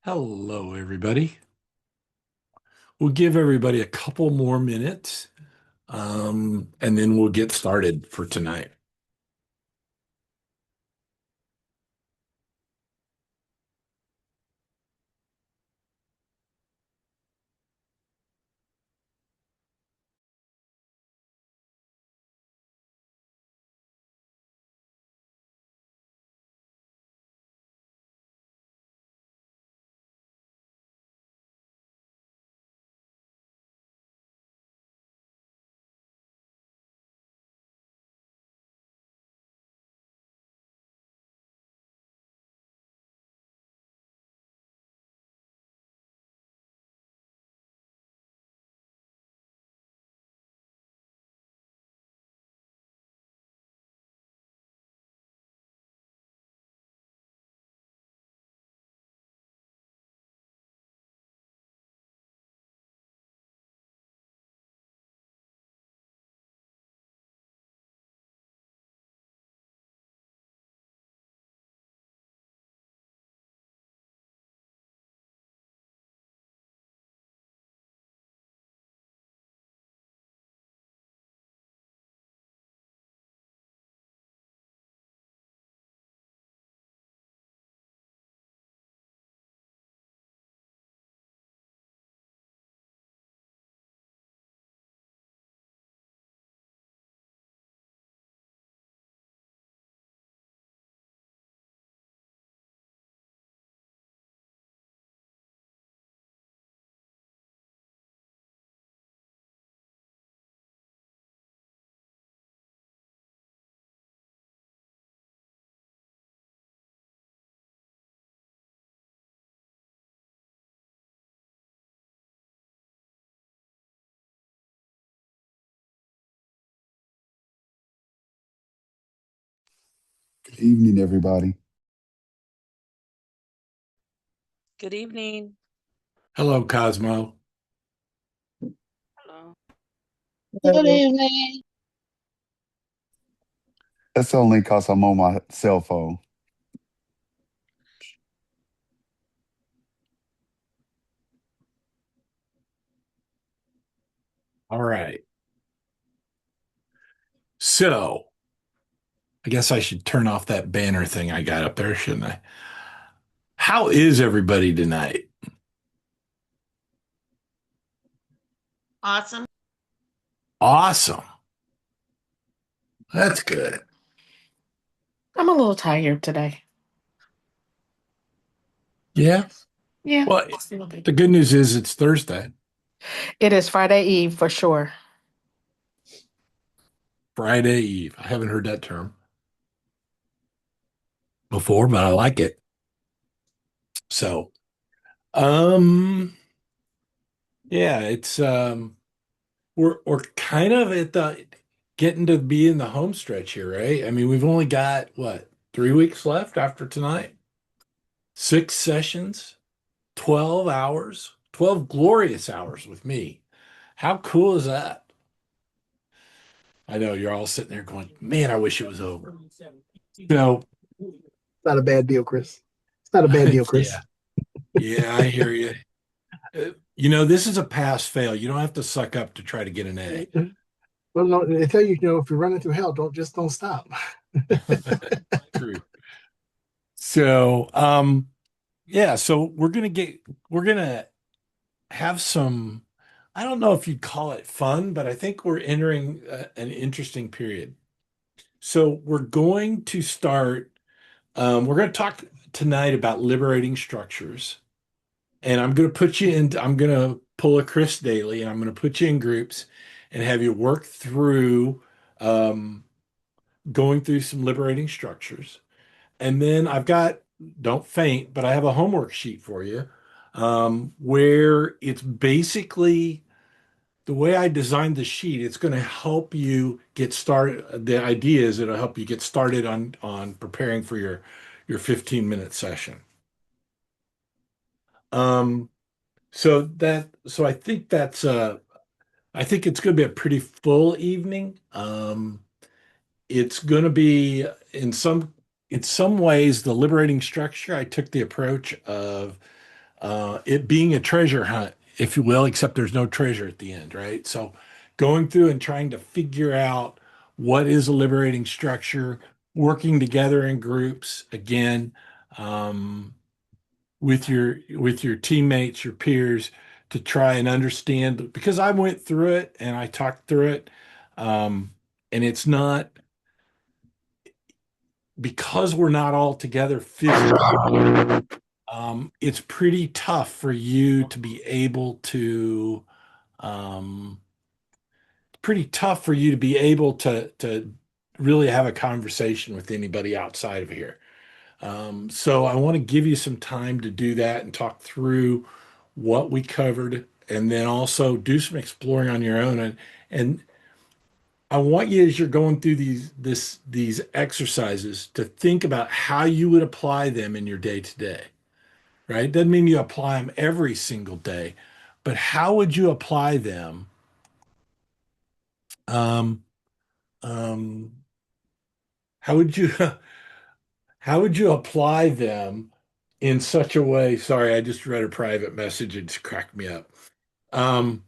Hello, everybody. We'll give everybody a couple more minutes, and then we'll get started for tonight. Good evening, everybody. Good evening. Hello, Cosmo. Hello. Good evening. That's only because I'm on my cell phone. All right. So, I guess I should turn off that banner thing I got up there, shouldn't I? How is everybody tonight? Awesome. Awesome. That's good. I'm a little tired today. Yeah. Yeah, Well, just a little bit. the good news is it's Thursday, It is Friday Eve for sure. Friday Eve. I haven't heard that term before, but I like it. So, um, yeah, we're kind of at the getting to be in the home stretch here, right? I mean, we've only got what, 3 weeks left after tonight? 6 sessions, 12 hours, 12 glorious hours with me. How cool is that? I know you're all sitting there going, man, I wish it was over. So, Not a bad deal, Chris. It's not a bad deal, Chris. yeah, yeah, I hear you. This is a pass fail. You don't have to suck up to try to get an A. Well, no, they tell you, if you're running through hell, don't stop. True. So, yeah, so we're gonna have some, I don't know if you'd call it fun, but I think we're entering an interesting period. So we're going to talk tonight about liberating structures. And I'm going to pull a Chris Daly and I'm going to put you in groups and have you work through um, going through some liberating structures. And then don't faint, but I have a homework sheet for you where it's basically the way I designed the sheet. It's going to help you get started. The idea is it'll help you get started on preparing for your 15-minute session. Um, so I think it's going to be a pretty full evening. It's going to be in some ways the liberating structure. I took the approach of it being a treasure hunt, if you will, except there's no treasure at the end, right? So going through and trying to figure out what is a liberating structure, working together in groups again, um, with your teammates, your peers, to try and understand, because I went through it and I talked through it. And it's not, because we're not all together physically, it's pretty tough for you to be able to, um, pretty tough for you to be able to really have a conversation with anybody outside of here. So I want to give you some time to do that and talk through what we covered, and then also do some exploring on your own. And I want you, as you're going through these exercises, to think about how you would apply them in your day to day, right? Doesn't mean you apply them every single day, but how would you apply them? Um, um, how would you how would you apply them in such a way? Sorry, I just read a private message and it's cracked me up. Um,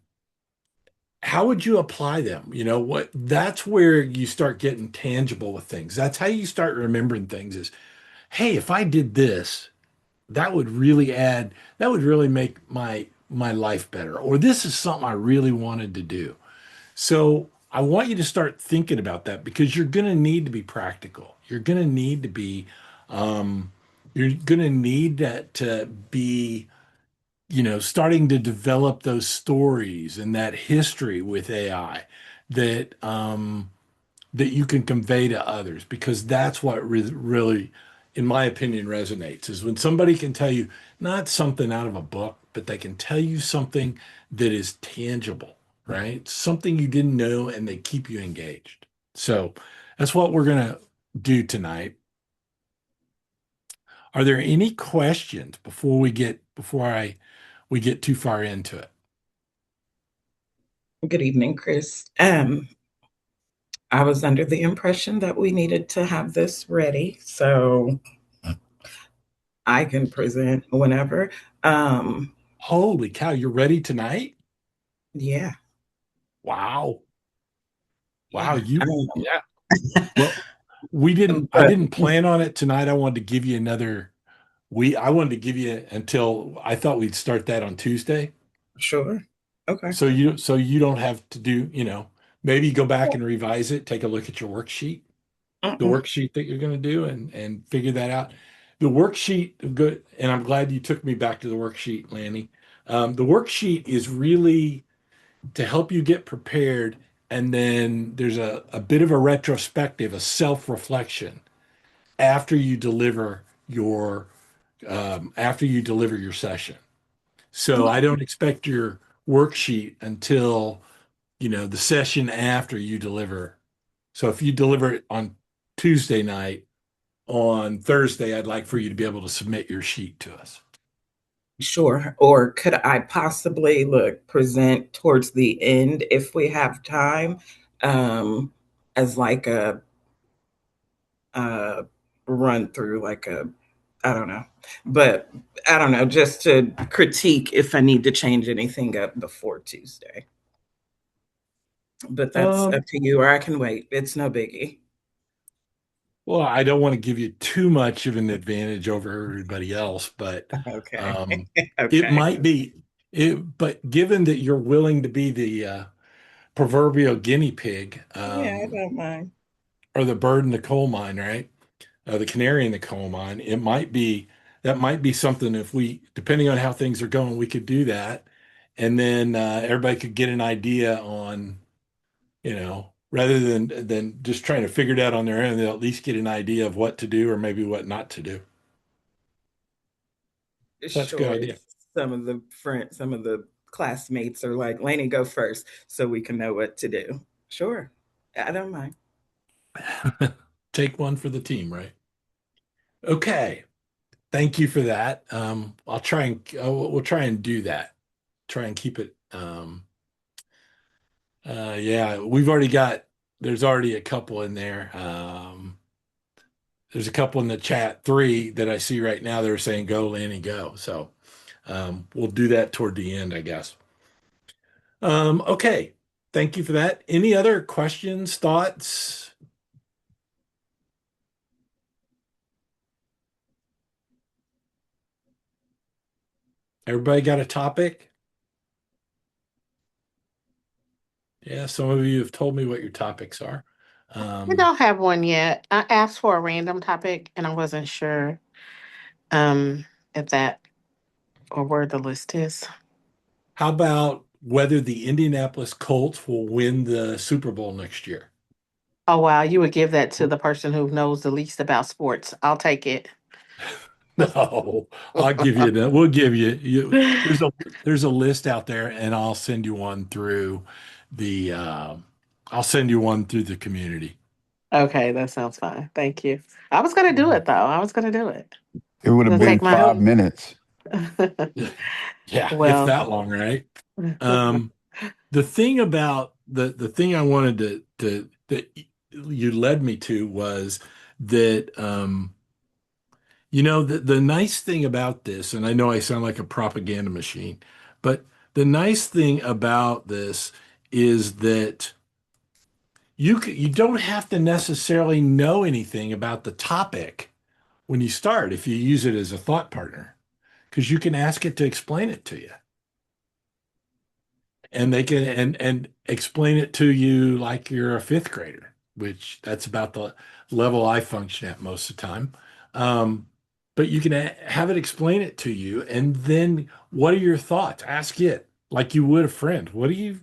how would you apply them? You know what? That's where you start getting tangible with things. That's how you start remembering things is, hey, if I did this, that would really make my life better. Or this is something I really wanted to do. So I want you to start thinking about that, because you're going to need to be practical. You're going to need to be, um, you're going to need that to be, starting to develop those stories and that history with AI that, that you can convey to others, because that's what really, in my opinion, resonates, is when somebody can tell you not something out of a book, but they can tell you something that is tangible, right? Something you didn't know, and they keep you engaged. So that's what we're going to do tonight. Are there any questions before we get too far into it? Good evening, Chris. I was under the impression that we needed to have this ready so I can present whenever. Holy cow, you're ready tonight? Yeah, Wow. Wow, yeah. yeah. Well, I But didn't plan on it tonight. I wanted to give you another I wanted to give you until I thought we'd start that on Tuesday. sure. Okay. So you don't have to do, maybe go back and revise it, take a look at your worksheet, the Mm-mm. worksheet that you're going to do, and figure that out. The worksheet, good, and I'm glad you took me back to the worksheet, Lanny. The worksheet is really to help you get prepared, and then there's a bit of a retrospective, a self-reflection after you deliver your after you deliver your session. So I don't expect your worksheet until, the session after you deliver. So if you deliver it on Tuesday night, on Thursday, I'd like for you to be able to submit your sheet to us. Sure. Or could I possibly present towards the end if we have time, um, as like a run through, I don't know, but I don't know, just to critique if I need to change anything up before Tuesday. But that's Um, up to you, or I can wait. It's no biggie. well, I don't want to give you too much of an advantage over everybody else, but Okay. um, it Okay. might be but given that you're willing to be the proverbial guinea pig, Yeah, I don't mind. or the bird in the coal mine, right? The canary in the coal mine. That might be something, if we, depending on how things are going, we could do that, and then everybody could get an idea on, rather than just trying to figure it out on their own, they'll at least get an idea of what to do or maybe what not to do. So that's a good Sure. idea. Some of the classmates are like, Lainey, go first so we can know what to do. Sure. I don't mind. Take one for the team, right? Okay. Thank you for that. We'll try and do that. Try and keep it. Yeah, there's already a couple in there. There's a couple in the chat, three that I see right now that are saying go, Lanny, go. So We'll do that toward the end, I guess. Okay. Thank you for that. Any other questions, thoughts? Everybody got a topic? Yeah, some of you have told me what your topics are. I don't have one yet. I asked for a random topic and I wasn't sure if that or where the list is. How about whether the Indianapolis Colts will win the Super Bowl next year? Oh wow, you would give that to the person who knows the least about sports. I'll take it. No, I'll give you that. We'll give there's a list out there, and I'll send you one through the community. Okay, that sounds fine. Thank you. I was gonna do it though. I was gonna do it. It would have Gonna been take my 5 minutes. Yeah, if well. that long, right? The thing about the thing I wanted to that you led me to was that the nice thing about this, and I know I sound like a propaganda machine, but the nice thing about this is that you don't have to necessarily know anything about the topic when you start if you use it as a thought partner, because you can ask it to explain it to you. And they can and explain it to you like you're a fifth grader, which that's about the level I function at most of the time. But you can have it explain it to you, and then what are your thoughts? Ask it like you would a friend. What do you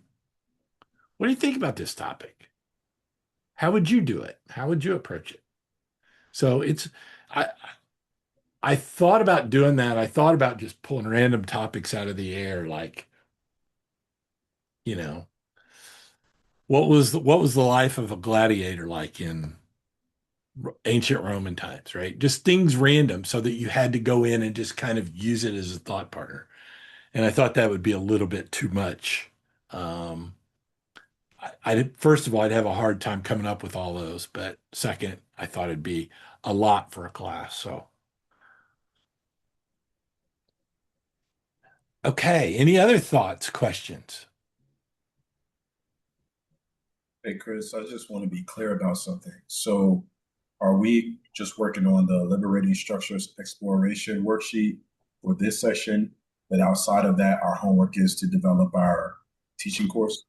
think about this topic? How would you do it? How would you approach it? So I I thought about doing that. I thought about just pulling random topics out of the air, like, you know, what was the life of a gladiator like in ancient Roman times, right? Just things random so that you had to go in and just kind of use it as a thought partner. And I thought that would be a little bit too much. Um, first of all, I'd have a hard time coming up with all those, but second, I thought it'd be a lot for a class. So, okay. Any other thoughts, questions? Hey, Chris, I just want to be clear about something. So, are we just working on the Liberating Structures Exploration worksheet for this session? But outside of that, our homework is to develop our teaching course?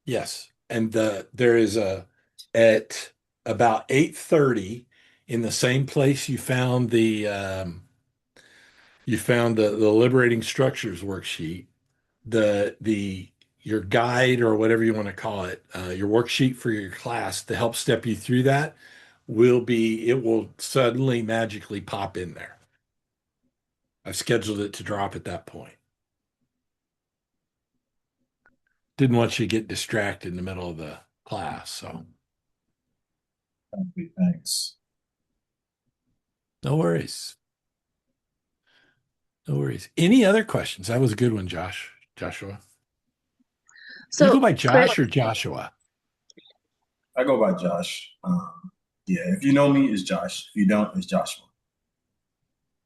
Yes. And there is at about 8:30 in the same place you found the Liberating Structures worksheet, the your guide or whatever you want to call it, your worksheet for your class to help step you through that it will suddenly magically pop in there. I've scheduled it to drop at that point. Didn't want you to get distracted in the middle of the class, so Okay, thanks. no worries. No worries. Any other questions? That was a good one, Joshua. Do you go So, by Chris, Josh or Joshua? I go by Josh. Yeah, if you know me, it's Josh. If you don't, it's Joshua.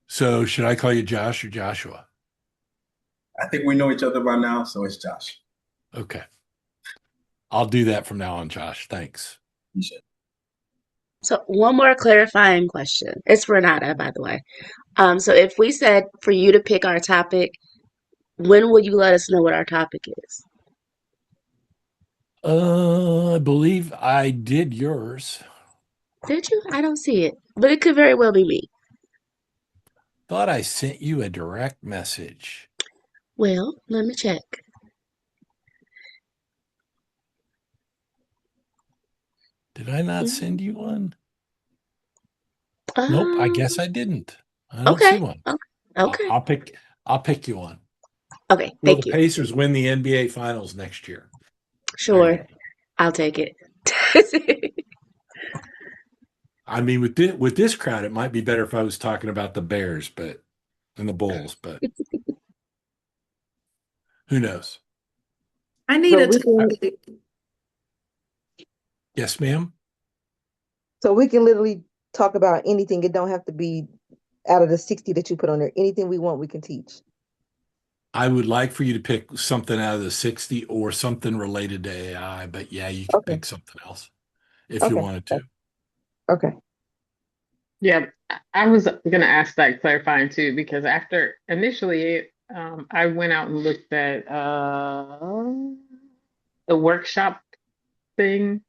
So should I call you Josh or Joshua? I think we know each other by now, so it's Josh. Okay. I'll do that from now on, Josh. Thanks. You should. so one more clarifying question. It's Renata, by the way. So if we said for you to pick our topic, when will you let us know what our topic is? I believe I did yours. Did you? I don't see it, but it could very well be me. Thought I sent you a direct message. Well, let me check. Did I not send you one? Um, Nope, I guess I didn't. I don't see okay. one. Okay. I'll pick you one. Okay. Will Thank the you. Pacers win the NBA Finals next year? There you Sure. go. I'll take it. I mean, with this crowd, it might be better if I was talking about the Bears, and the Bulls, but who knows? I need So a we can, Yes, ma'am. so we can literally talk about anything. It don't have to be out of the 60 that you put on there. Anything we want, we can teach. I would like for you to pick something out of the 60 or something related to AI, but yeah, you can Okay. pick something else if you Okay. wanted to. Okay. Yeah, I was gonna ask that clarifying too, because after initially, I went out and looked at the workshop thing,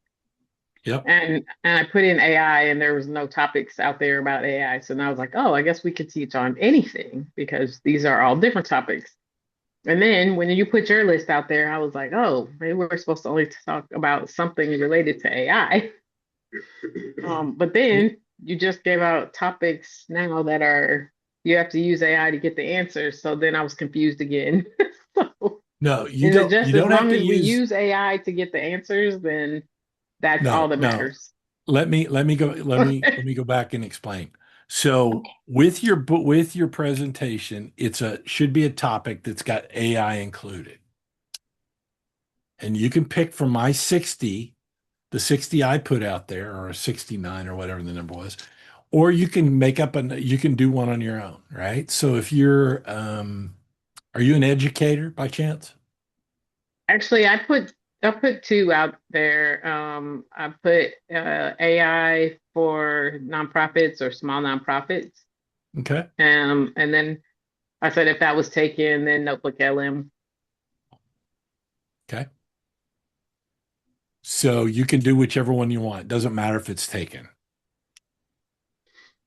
Yep. and I put in AI, and there was no topics out there about AI. So now I was like, oh, I guess we could teach on anything because these are all different topics. And then when you put your list out there, I was like, oh, maybe we're supposed to only talk about something related to AI. But then you just gave out topics now that are you have to use AI to get the answers. So then I was confused again. So No, is it you just as don't have long to as we use use AI to get the answers, then that's all that no. matters. Let me go back and explain. So with your presentation, should be a topic that's got AI included. And you can pick from my 60, the 60 I put out there, or a 69 or whatever the number was, or you can you can do one on your own, right? So if are you an educator by chance? Actually, I put two out there. I put AI for nonprofits or small nonprofits. Okay. And then I said if that was taken, then Notebook LM. Okay. So you can do whichever one you want. It doesn't matter if it's taken.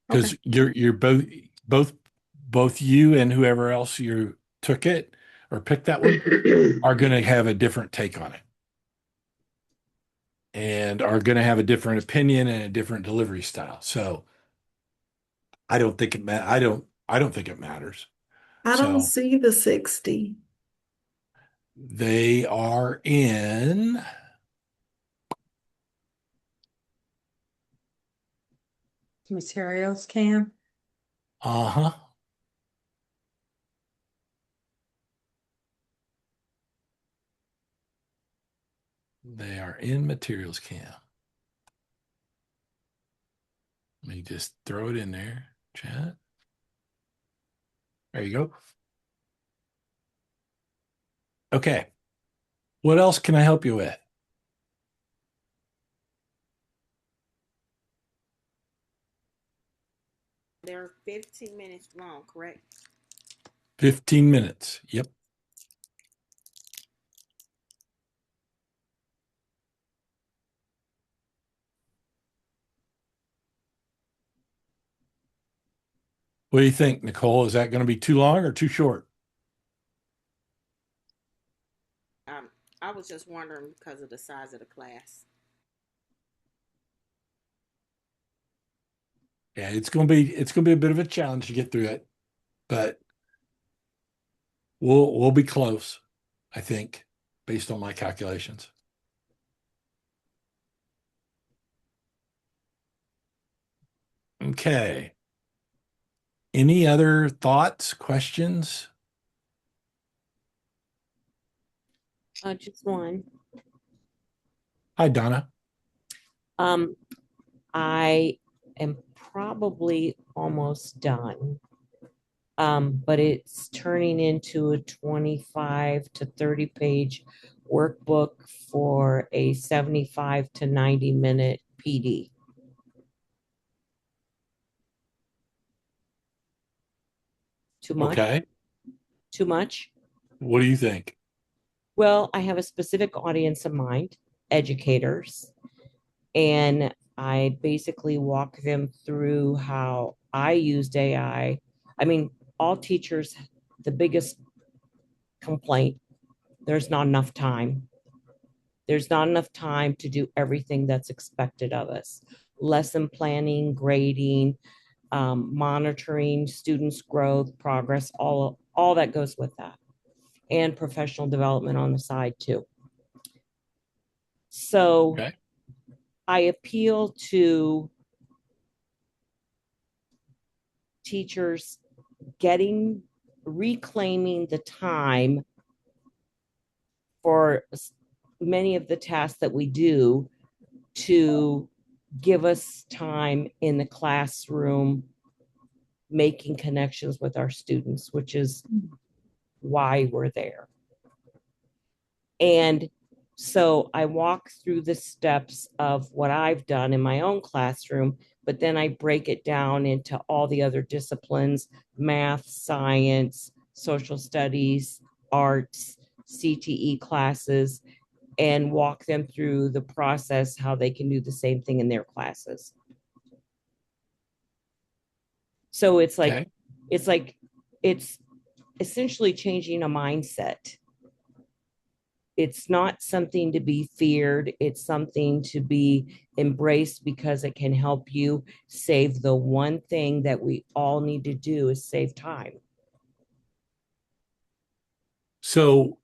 Okay. Because you're both you and whoever else you took it or picked that one are going to have a different take on it and are going to have a different opinion and a different delivery style. So I don't think it matters. I don't So see the 60. they are in Materials, Cam. uh-huh. They are in materials cam. Let me just throw it in there, chat. There you go. Okay. What else can I help you with? They're 15 minutes long, correct? 15 minutes. Yep. What do you think, Nicole? Is that going to be too long or too short? I was just wondering because of the size of the class. Yeah, it's going to be a bit of a challenge to get through it, but we'll be close, I think, based on my calculations. Okay. Any other thoughts, questions? Just one. Hi, Donna. I am probably almost done. But it's turning into a 25 to 30 page workbook for a 75 to 90 minute PD. Too much? Okay. Too much? What do you think? Well, I have a specific audience in mind, educators, and I basically walk them through how I used AI. I mean, all teachers, the biggest complaint, there's not enough time. There's not enough time to do everything that's expected of us. Lesson planning, grading, monitoring students' growth, progress, all that goes with that, and professional development on the side too. So Okay. I appeal to teachers reclaiming the time for many of the tasks that we do to give us time in the classroom making connections with our students, which is why we're there. And so I walk through the steps of what I've done in my own classroom, but then I break it down into all the other disciplines: math, science, social studies, arts, CTE classes, and walk them through the process, how they can do the same thing in their classes. So it's like, Okay. it's essentially changing a mindset. It's not something to be feared. It's something to be embraced because it can help you save the one thing that we all need to do is save time. So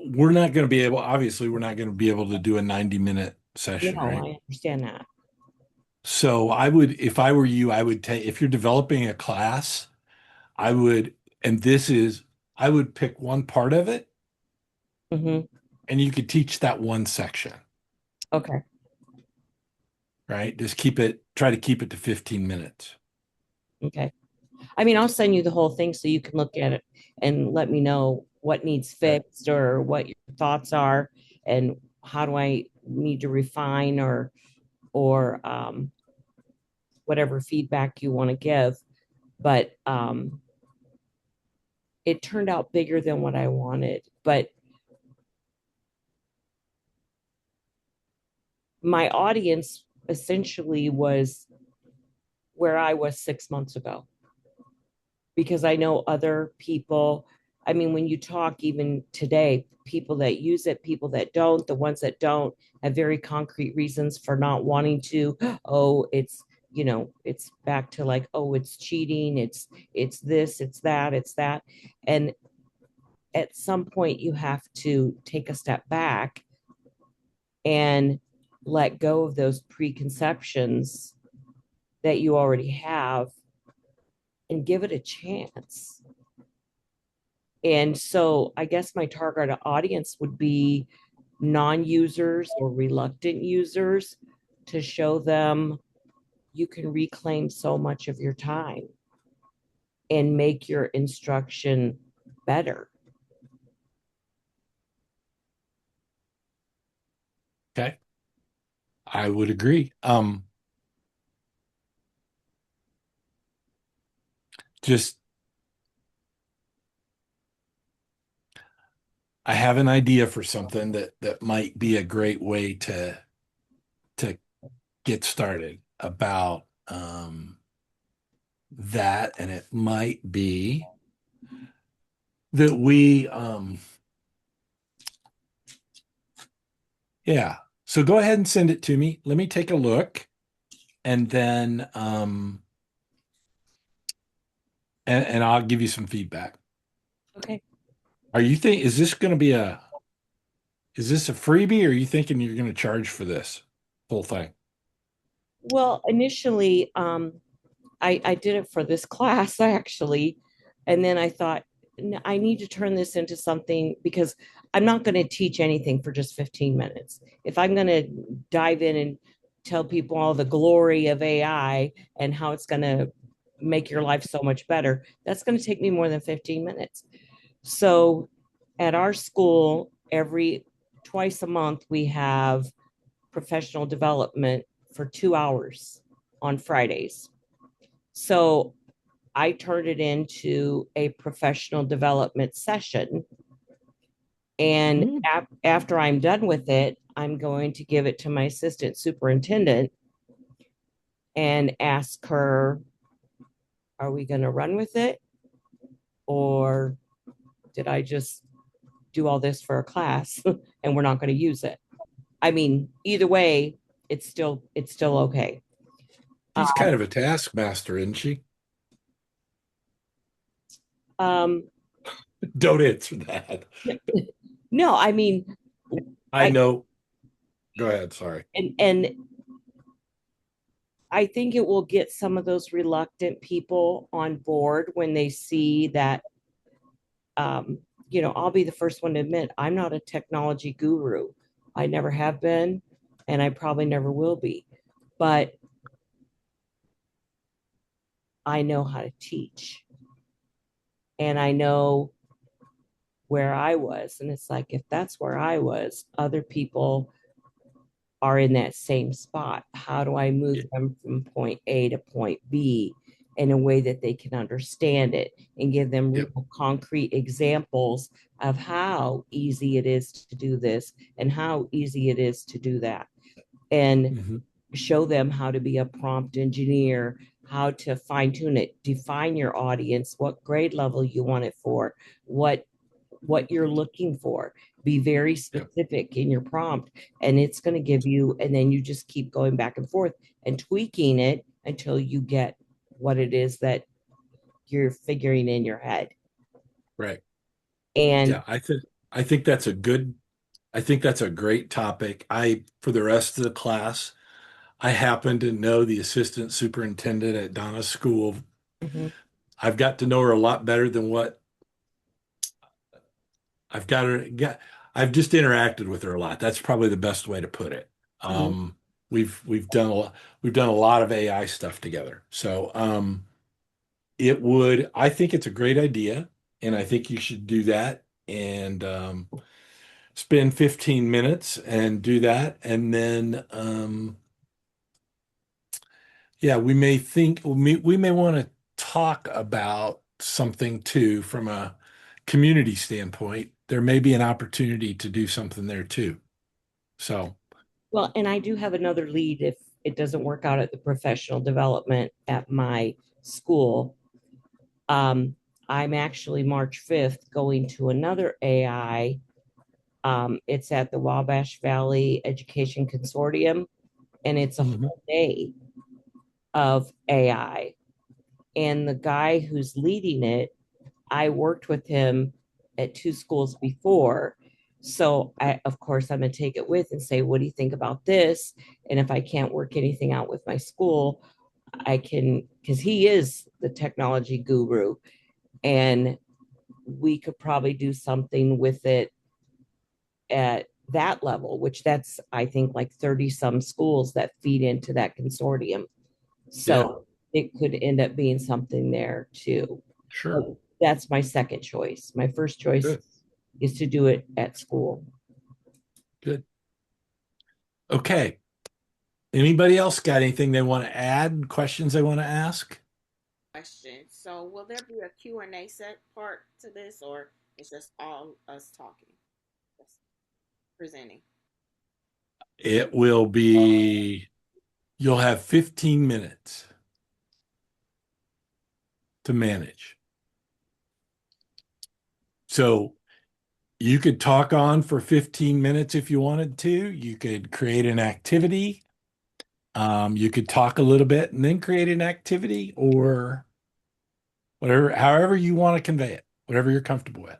we're not going to be able, obviously, we're not going to be able to do a 90-minute session, No, right? I understand that. So I would, if I were you, I would take, if you're developing a class, I would, and this is, I would pick one part of it Mm-hmm. and you could teach that one section, Okay. right? Just keep it, try to keep it to 15 minutes. Okay. I mean, I'll send you the whole thing so you can look at it and let me know what needs fixed or what your thoughts are and how do I need to refine or whatever feedback you want to give. But it turned out bigger than what I wanted. But my audience essentially was where I was 6 months ago, because I know other people. I mean, when you talk even today, people that use it, people that don't, the ones that don't have very concrete reasons for not wanting to. Oh, it's, it's back to like, oh, it's cheating, it's this, it's that. And at some point you have to take a step back and let go of those preconceptions that you already have and give it a chance. And so I guess my target audience would be non-users or reluctant users, to show them you can reclaim so much of your time and make your instruction better. Okay. I would agree. Just, I have an idea for something that might be a great way to get started about that, and it might be that we yeah. So go ahead and send it to me. Let me take a look, and then and I'll give you some feedback. Okay. Is this going to be is this a freebie, or are you thinking you're going to charge for this whole thing? Well, initially, I did it for this class actually, and then I thought, I need to turn this into something, because I'm not going to teach anything for just 15 minutes. If I'm going to dive in and tell people all the glory of AI and how it's going to make your life so much better, that's going to take me more than 15 minutes. So at our school, twice a month, we have professional development for 2 hours on Fridays. So I turned it into a professional development session. And after I'm done with it, I'm going to give it to my assistant superintendent and ask her, are we going to run with it? Or did I just do all this for a class and we're not going to use it? I mean, either way, it's still okay. She's kind of a taskmaster, isn't she? Don't answer that. No, I mean, I know. Go ahead. Sorry. And I think it will get some of those reluctant people on board when they see that, I'll be the first one to admit I'm not a technology guru. I never have been, and I probably never will be. But I know how to teach. And I know where I was. And it's like, if that's where I was, other people are in that same spot. How do I move them from point A to point B in a way that they can understand it and give them real concrete examples of how easy it is to do this and how easy it is to do that? And show them how to be a prompt engineer, how to fine tune it, define your audience, what grade level you want it for, what you're looking for. Be very specific in your prompt, and it's going to give you, and then you just keep going back and forth and tweaking it until you get what it is that you're figuring in your head. Right. And yeah, I think that's a great topic. For the rest of the class, I happen to know the assistant superintendent at Donna's school. I've got to know her a lot better than what I've just interacted with her a lot. That's probably the best way to put it. We've done a lot of AI stuff together. So I think it's a great idea, and I think you should do that and spend 15 minutes and do that. And then we may want to talk about something too from a community standpoint. There may be an opportunity to do something there too. So, well, and I do have another lead if it doesn't work out at the professional development at my school. I'm actually March 5th going to another AI. It's at the Wabash Valley Education Consortium, and it's a whole day of AI. And the guy who's leading it, I worked with him at 2 schools before. So of course, I'm going to take it with and say, what do you think about this? And if I can't work anything out with my school, I can, because he is the technology guru, and we could probably do something with it at that level, which that's, I think, like 30 some schools that feed into that consortium. So it could end up being something there too. Sure. But that's my second choice. My first choice is to do it at school. Good. Okay. Anybody else got anything they want to add? Questions they want to ask? Question. So will there be a Q&A set part to this, or it's just all us talking? Just presenting. It will be, you'll have 15 minutes to manage. So you could talk on for 15 minutes if you wanted to. You could create an activity. You could talk a little bit and then create an activity, or whatever, however you want to convey it, whatever you're comfortable with.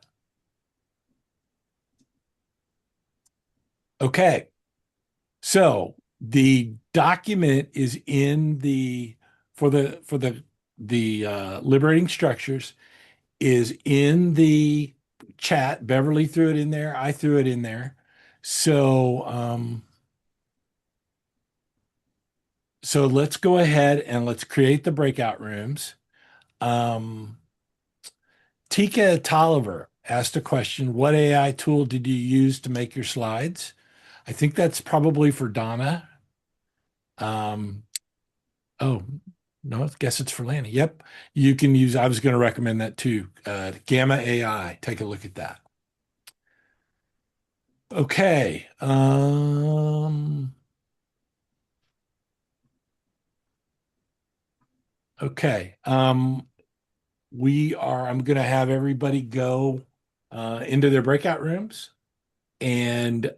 Okay. So the document is in for the liberating structures is in the chat. Beverly threw it in there. I threw it in there. So let's go ahead and let's create the breakout rooms. Tika Tolliver asked a question. What AI tool did you use to make your slides? I think that's probably for Donna. Oh, no, I guess it's for Lanny. Yep. You can use, I was going to recommend that too. Gamma AI. Take a look at that. Okay. Okay. I'm going to have everybody go into their breakout rooms, and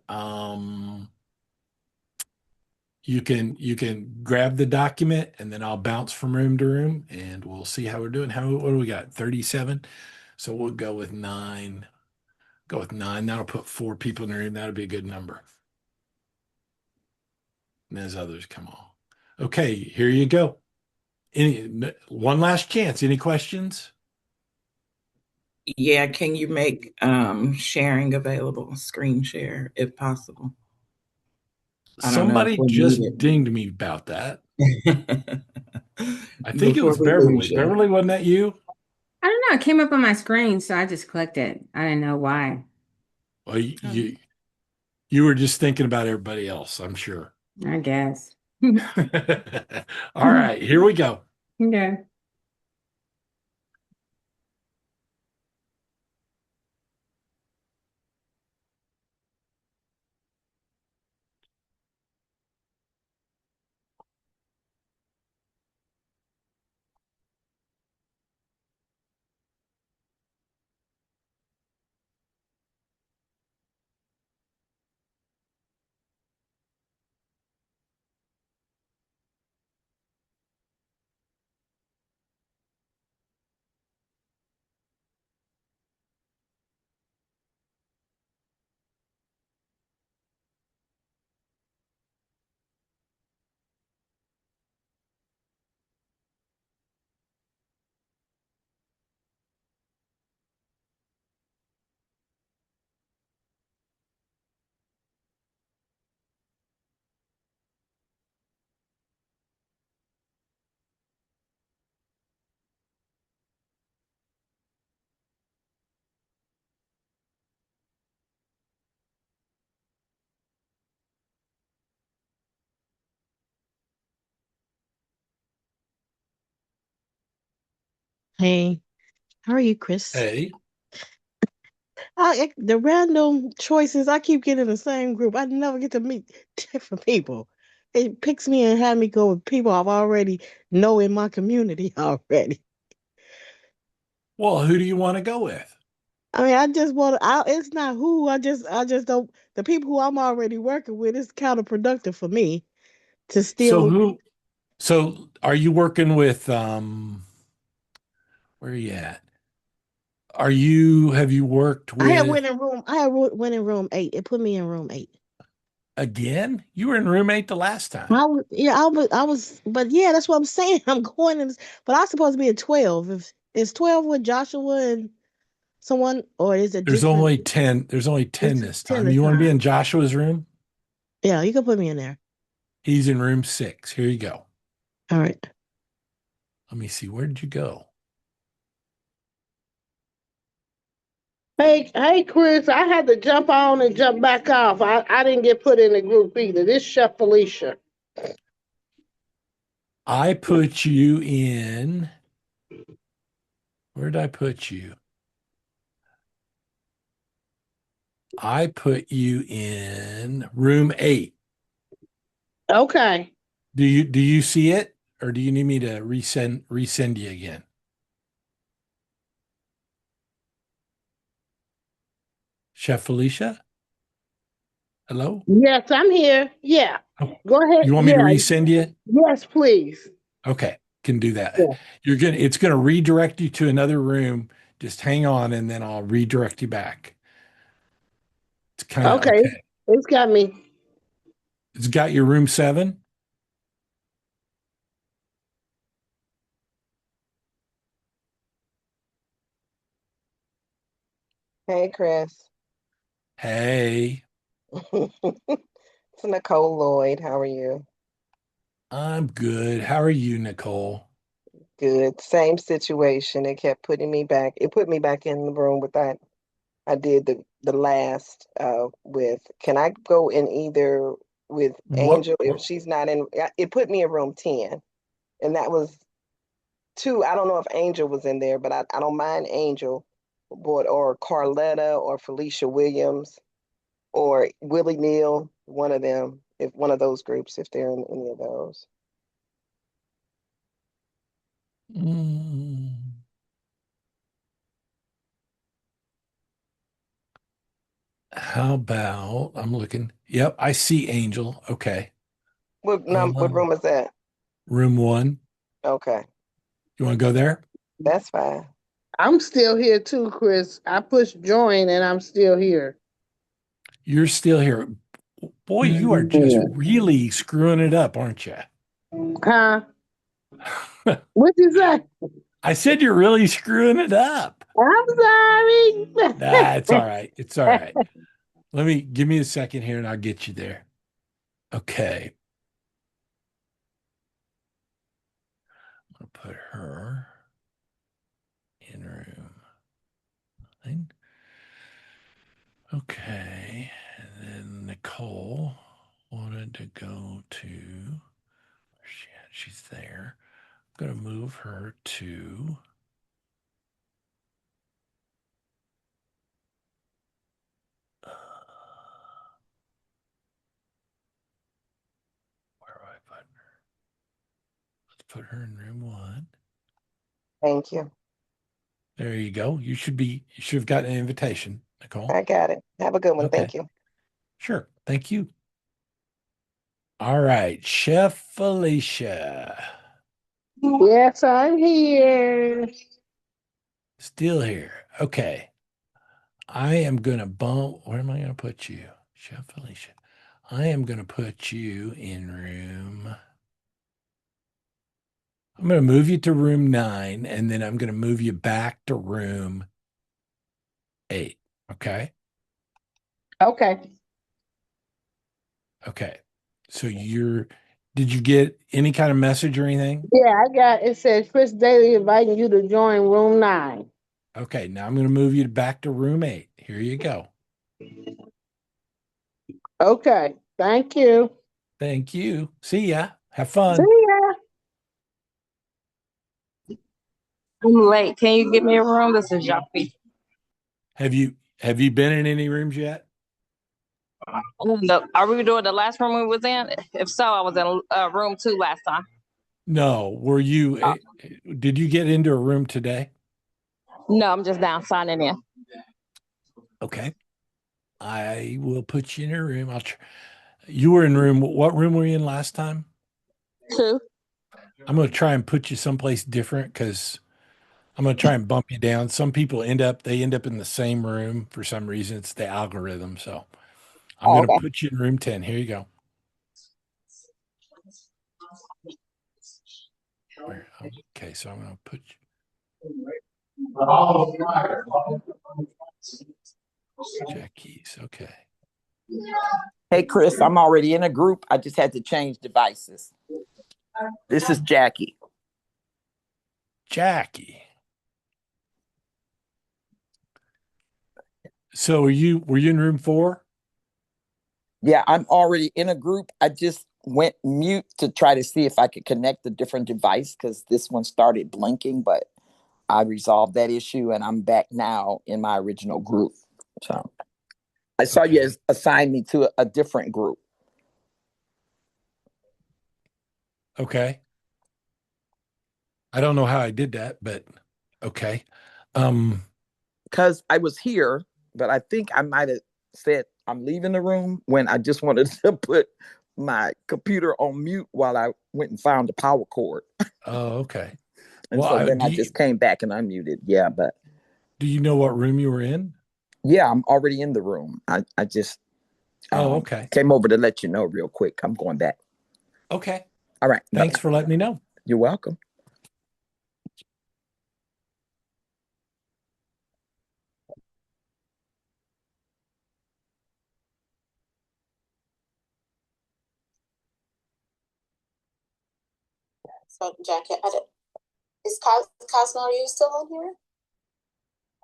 you can grab the document, and then I'll bounce from room to room, and we'll see how we're doing. What do we got? 37. So we'll go with 9. Go with 9. That'll put 4 people in the room. That'll be a good number. And as others come on. Okay, here you go. One last chance. Any questions? Yeah, can you make sharing available, screen share, if possible? I don't know if Somebody we just need dinged me about that. it. I think it Before was we lose Beverly. you. Beverly, wasn't that you? I don't know. It came up on my screen, so I just clicked it. I didn't know why. Well, you were just thinking about everybody else, I'm sure. I guess. All right, here we go. Okay. Hey, how are you, Chris? Hey, The random choices, I keep getting in the same group. I never get to meet different people. It picks me and have me go with people I've already know in my community already. well, who do you want to go with? I mean, I just want to, it's not who, I just don't, the people who I'm already working with is counterproductive for me to So still, so are you working with where are you at? Have you worked with went in room 8. It put me in room 8. again? You were in roommate the last time. But yeah, that's what I'm saying. I'm going in, but I'm supposed to be at 12. If it's 12 with Joshua and someone, or is it There's different? only 10. There's only 10 It's this 10 time. this You want to be time. in Joshua's room? Yeah, you can put me in there. He's in room 6. Here you go. All right. Let me see. Where did you go? Hey, Chris, I had to jump on and jump back off. I didn't get put in the group either. This Chef Felicia. I put you in. Where did I put you? I put you in room 8. Okay. Do you see it, or do you need me to resend you again? Chef Felicia? Hello? Yes, I'm here. Yeah. Go ahead. You want me to resend you? Yes, please. Okay, can do that. Yeah. It's gonna redirect you to another room. Just hang on and then I'll redirect you back. It's kind of Okay. okay. It's got me. It's got your room 7. Hey, Chris. Hey, It's Nicole Lloyd. How are you? I'm good. How are you, Nicole? Good. Same situation. It kept putting me back. It put me back in the room with that. I did the last with. Can I go in either with What? Angel if she's not in? It put me in room 10, and that was 2. I don't know if Angel was in there, but I don't mind Angel, but or Carletta or Felicia Williams or Willie Neal, one of them, if one of those groups, if they're in any of those. Mm, how about I'm looking. Yep, I see Angel. Okay. What room is that? Room 1. Okay, You want to go there? that's fine. I'm still here too, Chris. I pushed join and I'm still here. You're still here. Boy, you are just really screwing it up, aren't you? Huh? What'd you say? I said you're really screwing it up. I'm sorry. Nah, it's all right. It's all right. Give me a second here and I'll get you there. Okay. I'm going to put her in room 9. Okay. And then Nicole wanted to go to, where's she at? She's there. I'm going to move her to where do I put her? Let's put her in room 1. Thank you. There you go. You should have gotten an invitation, Nicole. I got it. Have a good one. Okay. Thank you. Sure. Thank you. All right, Chef Felicia. Yes, I'm here. Still here. Okay. I am going to bump. Where am I going to put you? Chef Felicia. I am going to put you in room. I'm going to move you to room 9, and then I'm going to move you back to room 8. Okay. Okay. Okay. So did you get any kind of message or anything? Yeah, I got it says Chris Daly inviting you to join room 9. Okay. Now I'm going to move you back to room 8. Here you go. Okay. Thank you. Thank you. See ya. Have fun. See ya. I'm late. Can you give me a room? This is Jackie. Have you been in any rooms yet? Are we doing the last room we was in? If so, I was in room 2 last time. No. Did you get into a room today? No, I'm just down signing in. Okay. I will put you in a room. You were in room. What room were you in last time? 2. I'm going to try and put you someplace different because I'm going to try and bump you down. Some people end up in the same room for some reason. It's the algorithm. So I'm going to put you in room 10. Here you go. Okay. So I'm going to put you. Jackie's. Okay. Hey, Chris, I'm already in a group. I just had to change devices. This is Jackie. Jackie. So were you in room 4? Yeah, I'm already in a group. I just went mute to try to see if I could connect a different device because this one started blinking, but I resolved that issue and I'm back now in my original group. So I saw you assign me to a different group. Okay. I don't know how I did that, but okay. Because I was here, but I think I might have said I'm leaving the room when I just wanted to put my computer on mute while I went and found the power cord. Oh, okay. And so then I just came back and unmuted. Yeah, but do you know what room you were in? Yeah, I'm already in the room. I just okay. Came over to let you know real quick. I'm going back. Okay. All right. Thanks for letting me know. You're welcome. So, Jackie, Cosmo, are you still on here?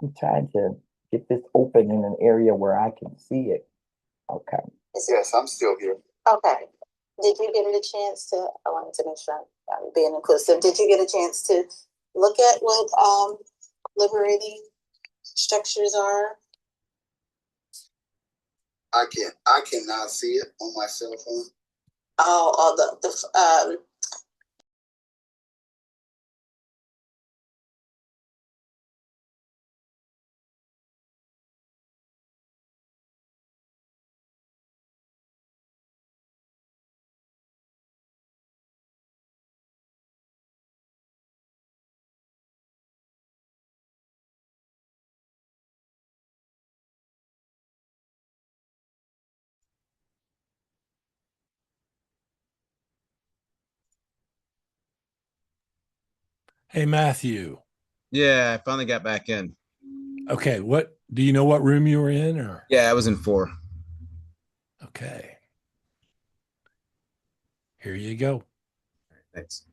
I'm trying to get this open in an area where I can see it. Okay. Yes, I'm still here. Okay. Did you get a chance to, I wanted to make sure I'm being inclusive. Did you get a chance to look at what liberating structures are? I cannot see it on my cell phone. Hey, Matthew. Yeah, I finally got back in. Okay. Do you know what room you were in or? Yeah, I was in 4. Okay. Here you go. Thanks.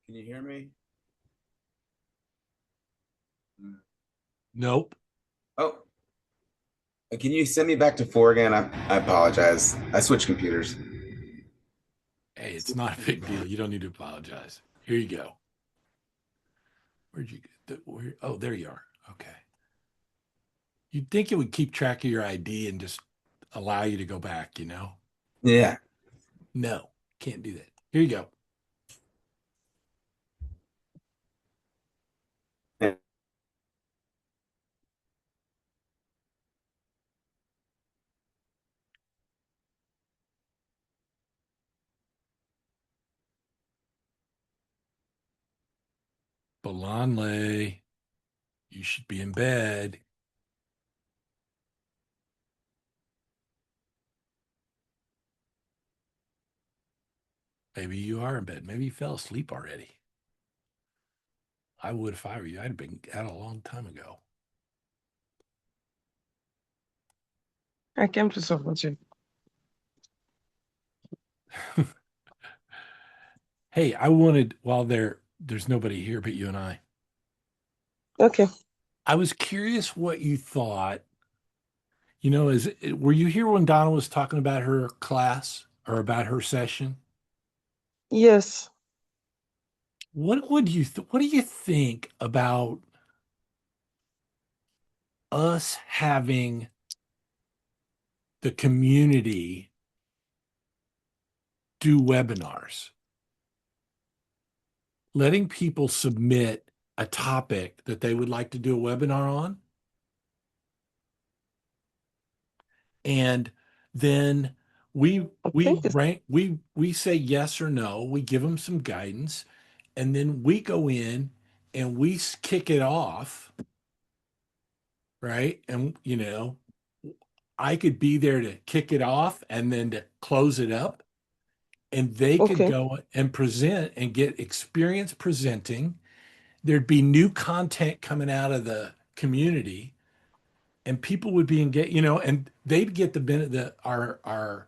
Can you hear me? Nope. Oh, can you send me back to 4 again? I apologize. I switched computers. Hey, it's not a big deal. You don't need to apologize. Here you go. Where'd you get oh, there you are. Okay. You'd think it would keep track of your ID and just allow you to go back, you know? Yeah. No, can't do that. Here you go. Balanle, you should be in bed. Maybe you are in bed. Maybe you fell asleep already. I would if I were you. I'd have been out a long time ago. I came to support you. Hey, I wanted, while there's nobody here but you and I. Okay. I was curious what you thought. You know, were you here when Donna was talking about her class or about her session? Yes. What do you think about us having the community do webinars? Letting people submit a topic that they would like to do a webinar on. And then we say yes or no, we give them some guidance, and then we go in and we kick it off, right? And you know, I could be there to kick it off and then to close it up, and they could go and present and get experience presenting. There'd be new content coming out of the community, and people would be engaged, you know, and they'd get the benefit. Our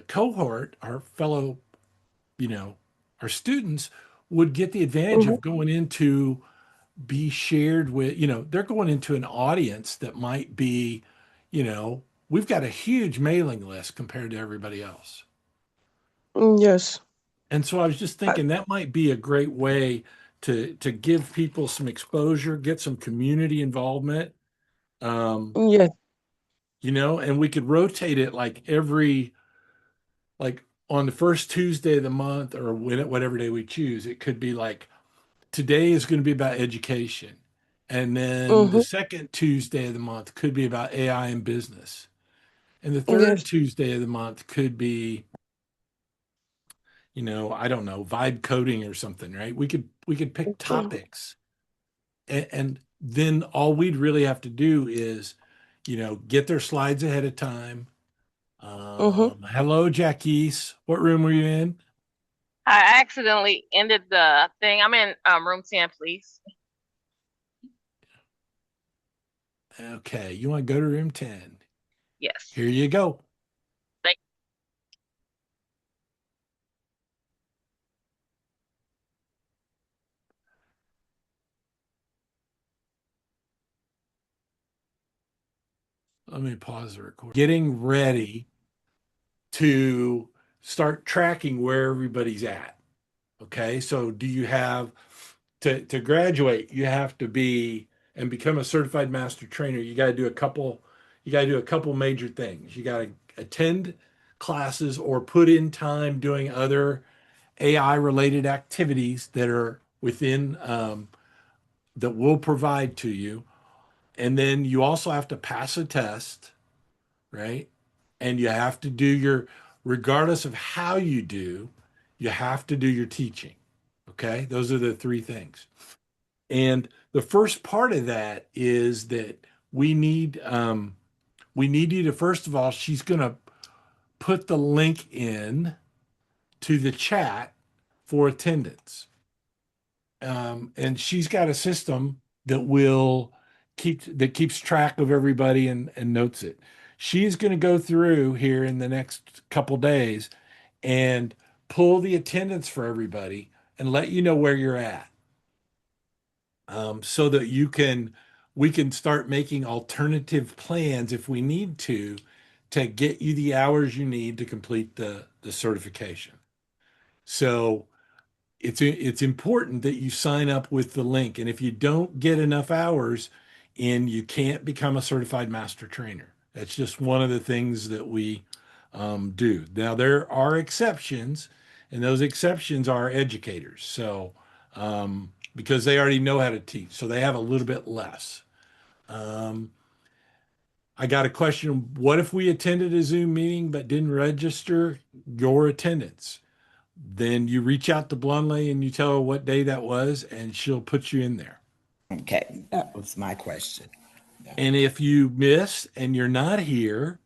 cohort, our fellow, you know, our students would get the advantage of going into be shared with, you know, they're going into an audience that might be, you know, we've got a huge mailing list compared to everybody else. Yes. And so I was just thinking that might be a great way to give people some exposure, get some community involvement. Yes. You know, and we could rotate it like on the first Tuesday of the month or whatever day we choose. It could be like today is going to be about education. And then the second Tuesday of the month could be about AI and business. And the third Tuesday of the month could be, you know, I don't know, vibe coding or something, right? We could pick topics. And then all we'd really have to do is, you know, get their slides ahead of time. Hello, Jacquise. What room were you in? I accidentally ended the thing. I'm in room 10, please. Okay, you want to go to room 10? Yes. Here you go. Thank Let me pause the recording. Getting ready to start tracking where everybody's at. Okay, so do you have to graduate? You have to be and become a certified master trainer. You got to do a couple. You got to do a couple major things. You got to attend classes or put in time doing other AI related activities that are within that we'll provide to you. And then you also have to pass a test, right? And you have to do regardless of how you do, you have to do your teaching. Okay. Those are the three things. And the first part of that is that we need you to, first of all, she's going to put the link in to the chat for attendance. And she's got a system that keeps track of everybody and notes it. She's going to go through here in the next couple days and pull the attendance for everybody and let you know where you're at, so that we can start making alternative plans if we need to get you the hours you need to complete the certification. So it's important that you sign up with the link. And if you don't get enough hours in, you can't become a certified master trainer. That's just one of the things that we do. Now, there are exceptions, and those exceptions are educators. So, because they already know how to teach, so they have a little bit less. I got a question. What if we attended a Zoom meeting but didn't register your attendance? Then you reach out to Blunley and you tell her what day that was, and she'll put you in there. Okay, that was my question. And if you miss and you're not here,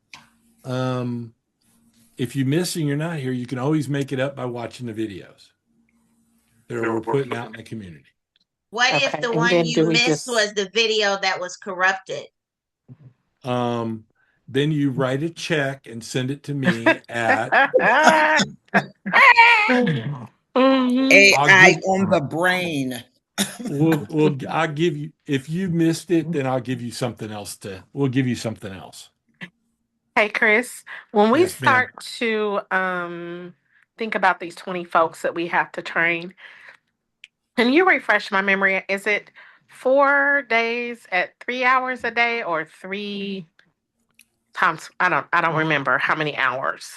if you miss and you're not here, you can always make it up by watching the videos that we're putting out in the community. What if the one you missed was the video that was corrupted? Then you write a check and send it to me at AI on the brain. I'll give you, if you missed it, then I'll give you something else we'll give you something else. Hey, Chris, when we Yes, ma'am. start to think about these 20 folks that we have to train, can you refresh my memory? Is it 4 days at 3 hours a day or 3 times? I don't remember how many hours.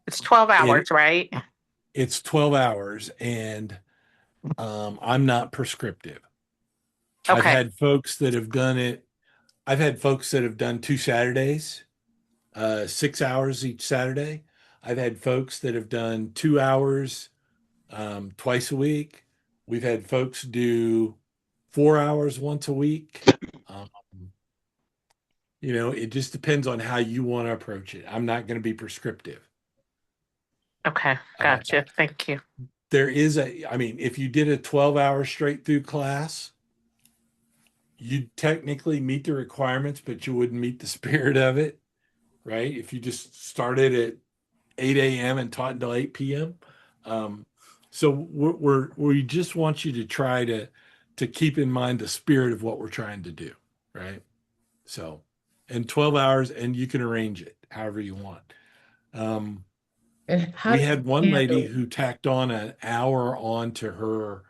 It's 12 hours, right? It's 12 hours, and I'm not prescriptive. I've Okay. had folks that have done it. I've had folks that have done 2 Saturdays, 6 hours each Saturday. I've had folks that have done 2 hours twice a week. We've had folks do 4 hours once a week. It just depends on how you want to approach it. I'm not going to be prescriptive. Okay, gotcha. Thank you. There is if you did a 12-hour straight through class, you'd technically meet the requirements, but you wouldn't meet the spirit of it, right? If you just started at 8 a.m. and taught until 8 p.m. So we just want you to try to keep in mind the spirit of what we're trying to do, right? So, and 12 hours, and you can arrange it however you want. We had one lady who tacked on an hour onto her,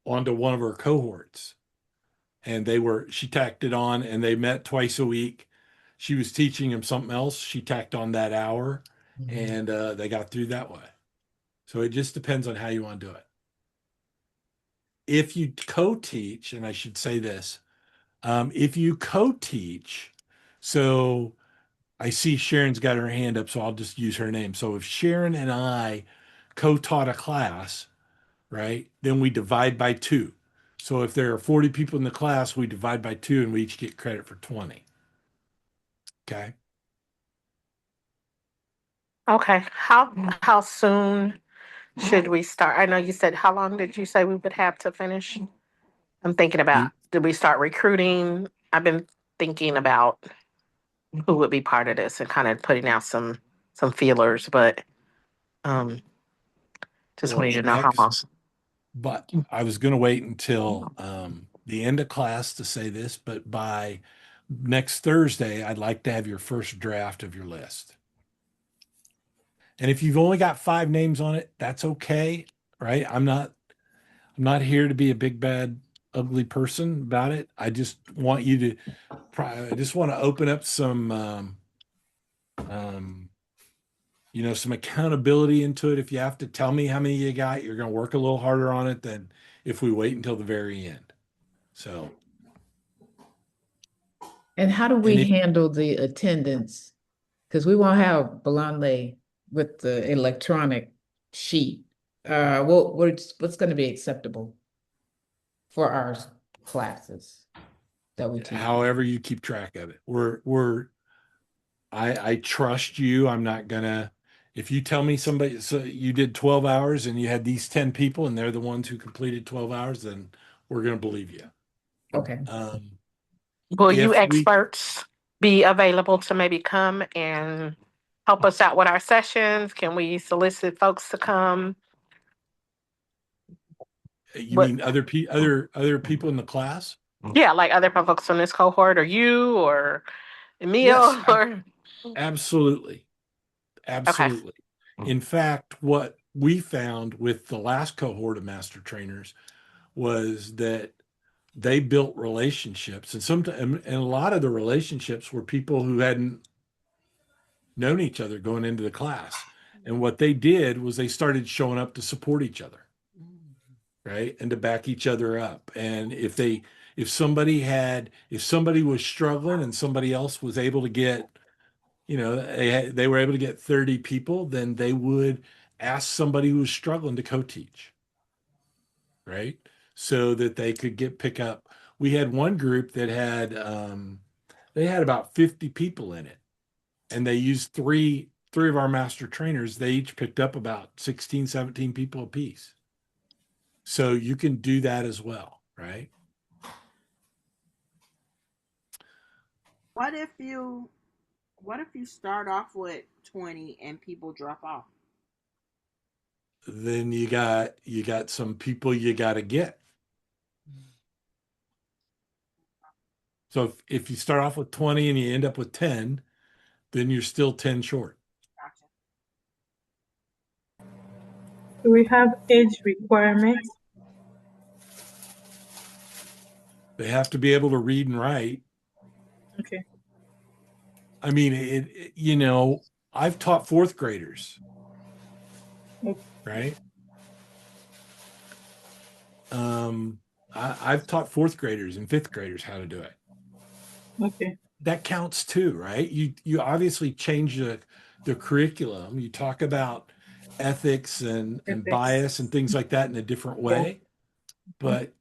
onto one of her cohorts, and she tacked it on, and they met twice a week. She was teaching them something else. She tacked on that hour, and they got through that way. So it just depends on how you want to do it. If you co-teach, and I should say this, if you co-teach, so I see Sharon's got her hand up, so I'll just use her name. So if Sharon and I co-taught a class, right, then we divide by 2. So if there are 40 people in the class, we divide by 2 and we each get credit for 20. Okay. Okay. How soon should we start? I know you said, how long did you say we would have to finish? I'm thinking about, did we start recruiting? I've been thinking about who would be part of this and kind of putting out some feelers, but just wanted to know how long. But I was going to wait until the end of class to say this, but by next Thursday, I'd like to have your first draft of your list. And if you've only got 5 names on it, that's okay, right? I'm not here to be a big, bad, ugly person about it. I just want you to, I just want to open up some, some accountability into it. If you have to tell me how many you got, you're going to work a little harder on it than if we wait until the very end. So. And how do we handle the attendance? Because we won't have Blonde with the electronic sheet. What's going to be acceptable for our classes that we teach? However you keep track of it. I trust you. I'm not gonna, if you tell me somebody, so you did 12 hours and you had these 10 people and they're the ones who completed 12 hours, then we're going to believe you. Okay. Will you experts be available to maybe come and help us out with our sessions? Can we solicit folks to come You But mean other people in the class? yeah, like other folks from this cohort, or you, or Emil, Yes, or absolutely. okay. Absolutely. In fact, what we found with the last cohort of master trainers was that they built relationships, and sometimes, and a lot of the relationships were people who hadn't known each other going into the class. And what they did was they started showing up to support each other, right? And to back each other up. And if somebody was struggling and somebody else was able to get, they were able to get 30 people, then they would ask somebody who was struggling to co-teach, right? So that they could pick up. We had one group that they had about 50 people in it, and they used three of our master trainers. They each picked up about 16, 17 people apiece. So you can do that as well, right? What if you start off with 20 and people drop off? Then you got some people you got to get. So if you start off with 20 and you end up with 10, then you're still 10 short. Do we have age requirements? They have to be able to read and write. Okay. I mean, I've taught fourth graders, right? I've taught fourth graders and fifth graders how to do it. Okay. That counts too, right? You obviously change the curriculum. You talk about ethics and bias and things like that in a different way, but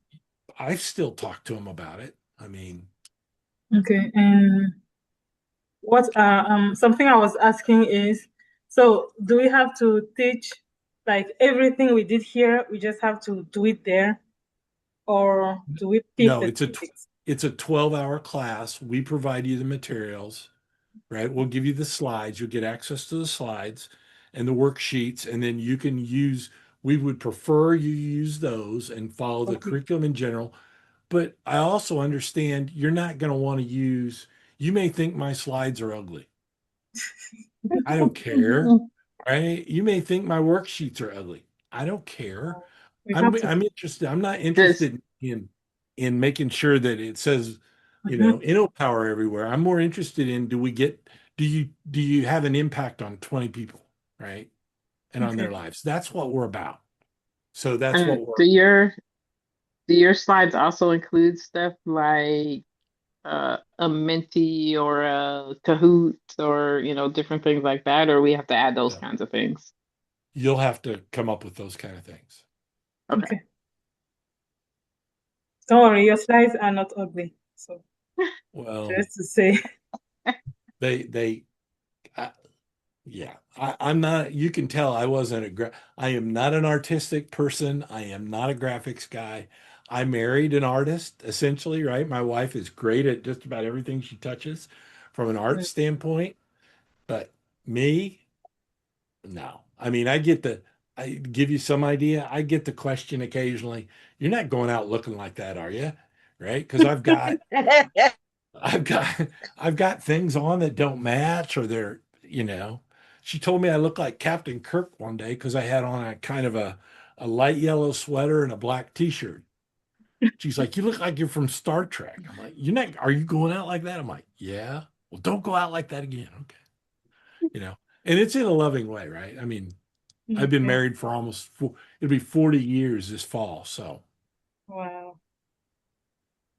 I still talk to them about it. I mean, okay. And what something I was asking is, so do we have to teach like everything we did here? We just have to do it there, or do we pick no, the it's a 12-hour class. We provide you the materials, right? We'll give you the slides. You'll get access to the slides and the worksheets, and then you can we would prefer you use those and follow the curriculum in general. But I also understand you're not going to want to you may think my slides are ugly. I don't care, right? You may think my worksheets are ugly. I don't care. I'm interested. I'm not interested in making sure that it says, InnoPower everywhere. I'm more interested in do you have an impact on 20 people, right? And on their lives. That's what we're about. So that's what we're do your slides also include stuff like a Menti or a Kahoot or different things like that, or we have to add those kinds of things? You'll have to come up with those kind of things. Okay. Don't worry, your slides are not ugly. So, well, just to say, I'm not. You can tell I wasn't I am not an artistic person. I am not a graphics guy. I married an artist, essentially, right? My wife is great at just about everything she touches from an art standpoint, but me, no. I mean, I give you some idea. I get the question occasionally, you're not going out looking like that, are you? Right? Because I've got things on that don't match, or they're, she told me I look like Captain Kirk one day because I had on a kind of a light yellow sweater and a black t-shirt. She's like, you look like you're from Star Trek. I'm like, are you going out like that? I'm like, yeah. Well, don't go out like that again. Okay. And it's in a loving way, right? I mean, I've been married for it'll be 40 years this fall. So. Wow.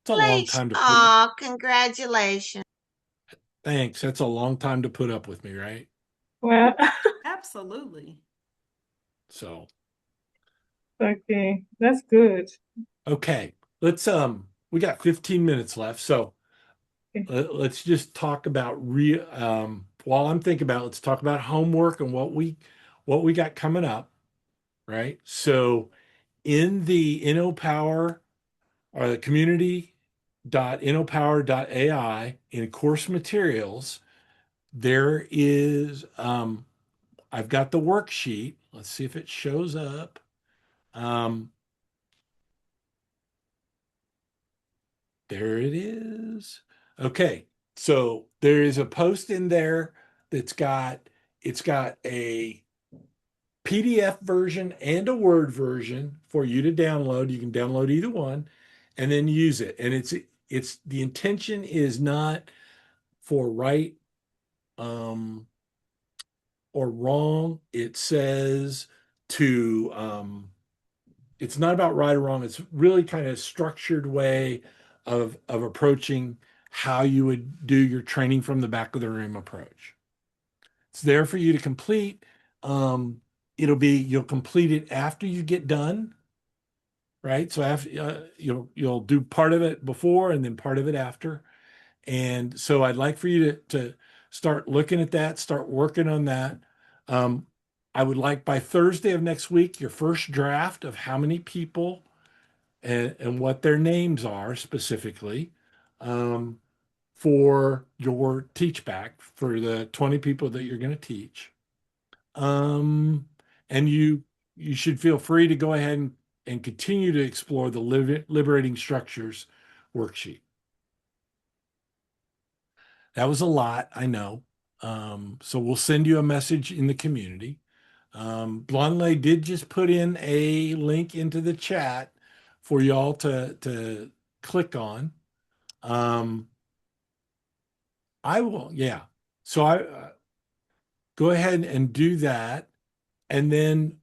It's a long time to congratulations. Thanks. That's a long time to put up with me, right? Well, absolutely. So. Okay, that's good. Okay. Let's we got 15 minutes left. So let's just talk about while I'm thinking about it, let's talk about homework and what we got coming up, right? So in the InnoPower or the community.innopower.ai in course materials, there is I've got the worksheet. Let's see if it shows up. There it is. Okay. So there is a post in there it's got a PDF version and a Word version for you to download. You can download either one and then use it. And it's the intention is not for right or wrong. It says to it's not about right or wrong. It's really kind of a structured way of approaching how you would do your training from the back of the room approach. It's there for you to complete. You'll complete it after you get done, right? So after you'll do part of it before and then part of it after. And so I'd like for you to start looking at that, start working on that. I would like by Thursday of next week, your first draft of how many people and what their names are specifically for your teach back for the 20 people that you're going to teach. And you should feel free to go ahead and continue to explore the Liberating Structures worksheet. That was a lot, I know. So we'll send you a message in the community. Blonde did just put in a link into the chat for y'all to click on. I will, yeah. So I go ahead and do that. And then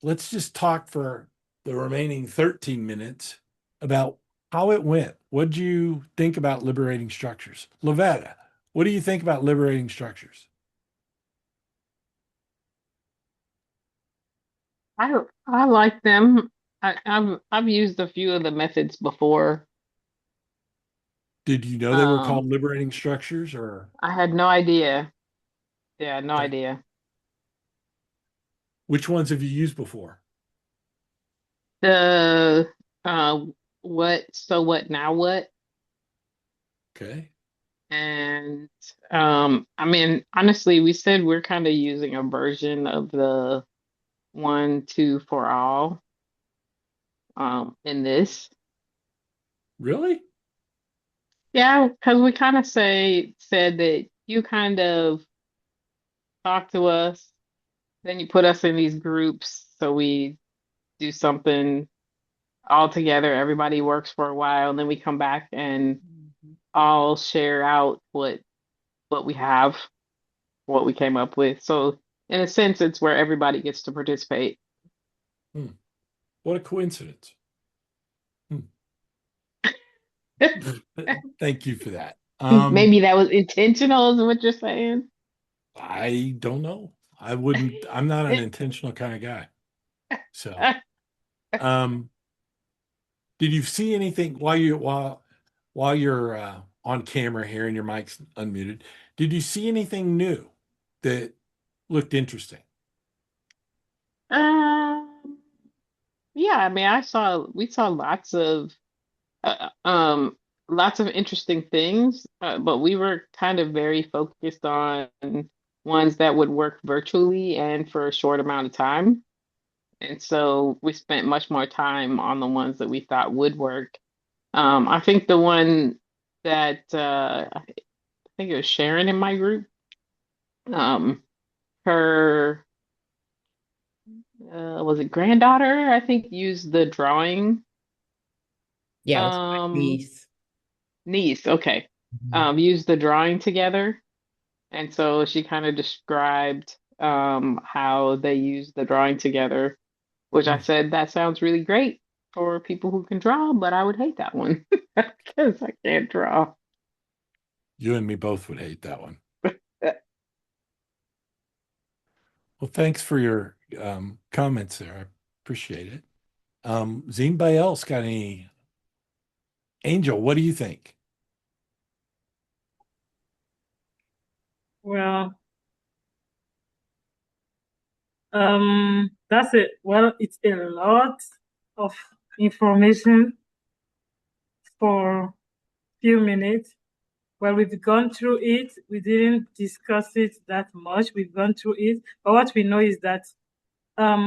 let's just talk for the remaining 13 minutes about how it went. What did you think about Liberating Structures? Lavetta, what do you think about Liberating Structures? I like them. I've used a few of the methods before. Did you know they were called Liberating Structures, or? I had no idea. Yeah, no idea. Which ones have you used before? The what, so what, now what? Okay. And I mean, honestly, we said we're kind of using a version of the 1, 2 for all in this. Really? Yeah, because we kind of said that you kind of talk to us, then you put us in these groups, so we do something all together. Everybody works for a while, and then we come back and all share out what we have, what we came up with. So in a sense, it's where everybody gets to participate. What a coincidence. Thank you for that. Maybe that was intentional, is what you're saying? I don't know. I'm not an intentional kind of guy. So, did you see anything while you're on camera here and your mic's unmuted? Did you see anything new that looked interesting? Yeah, I mean, we saw lots of interesting things, but we were kind of very focused on ones that would work virtually and for a short amount of time. And so we spent much more time on the ones that we thought would work. I think the one that I think it was Sharon in my group, her was it granddaughter, I think, used the drawing. Yeah, it's my niece. Niece, okay. Used the drawing together. And so she kind of described how they use the drawing together, which I said, that sounds really great for people who can draw, but I would hate that one because I can't draw. You and me both would hate that one. Well, thanks for your comments there. I appreciate it. Has anybody else got any? Angel, what do you think? Well, that's it. Well, it's a lot of information for a few minutes. Well, we've gone through it. We didn't discuss it that much. We've gone through it. But what we know is that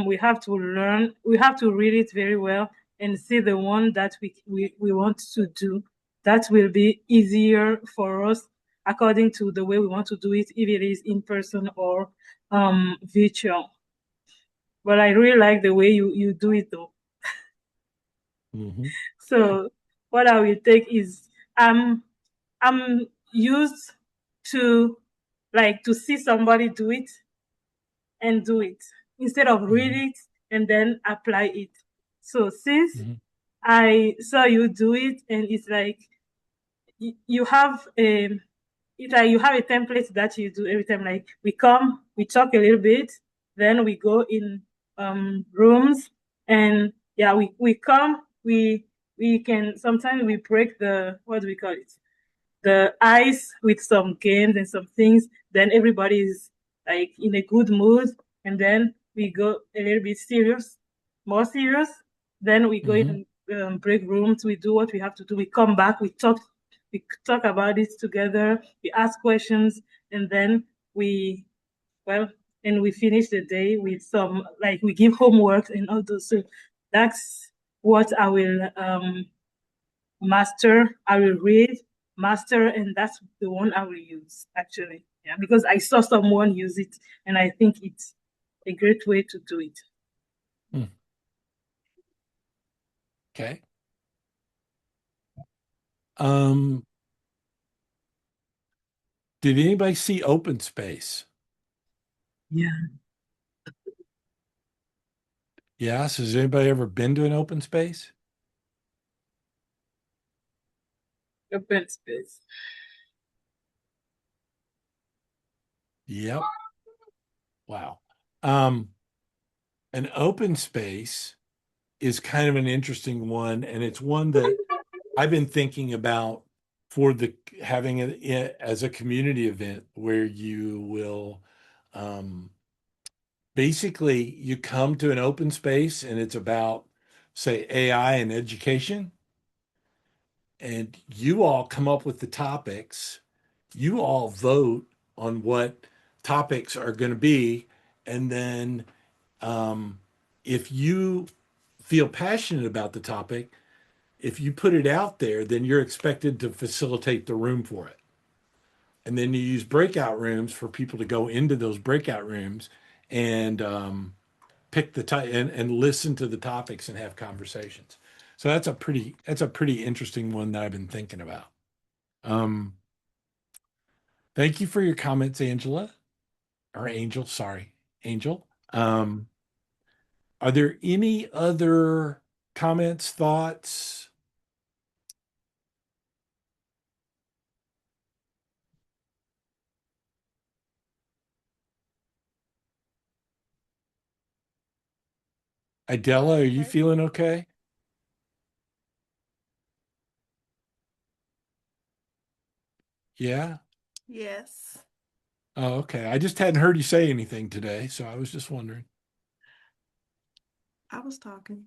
we have to learn, we have to read it very well and see the one that we want to do that will be easier for us according to the way we want to do it, if it is in person or virtual. But I really like the way you do it though. Mm-hmm. So what I will take is I'm used to to see somebody do it and do it instead of read it and then apply it. So since I saw you do it, and it's like you have it's like you have a template that you do every time. Like we come, we talk a little bit, then we go in rooms, and yeah, we come, we can sometimes we break the, what do we call it, the ice with some games and some things. Then everybody is like in a good mood, and then we go a little bit serious, more serious. Then we go in break rooms. We do what we have to do. We come back. We talk about it together. We ask questions, and then we finish the day with some, like, we give homework and all those. So that's what I will master. I will read, master, and that's the one I will use actually. Yeah, because I saw someone use it, and I think it's a great way to do it. Okay. Did anybody see Open Space? Yeah. Yes. Has anybody ever been to an open space? Open space. Yep. Wow. An open space is kind of an interesting one, and it's one that I've been thinking about for having it as a community event where you will basically you come to an open space and it's about, say, AI and education, and you all come up with the topics, you all vote on what topics are going to be, and then if you feel passionate about the topic, if you put it out there, then you're expected to facilitate the room for it. And then you use breakout rooms for people to go into those breakout rooms and pick and listen to the topics and have conversations. So that's a pretty interesting one that I've been thinking about. Thank you for your comments, Angela, or Angel. Sorry, Angel. Are there any other comments, thoughts? Idella, are you feeling okay? Yeah. Yes. Oh, okay. I just hadn't heard you say anything today, so I was just wondering. I was talking.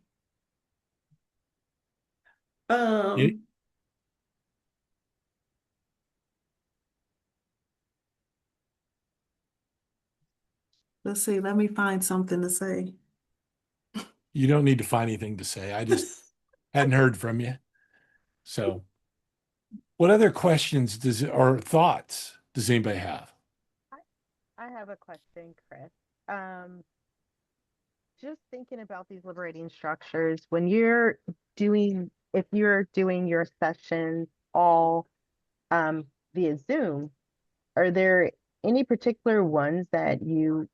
You- Let's see, let me find something to say. You don't need to find anything to say. I just hadn't heard from you. So, what other questions or thoughts does anybody have? I have a question, Chris. Just thinking about these liberating structures, when if you're doing your sessions all via Zoom, are there any particular ones that you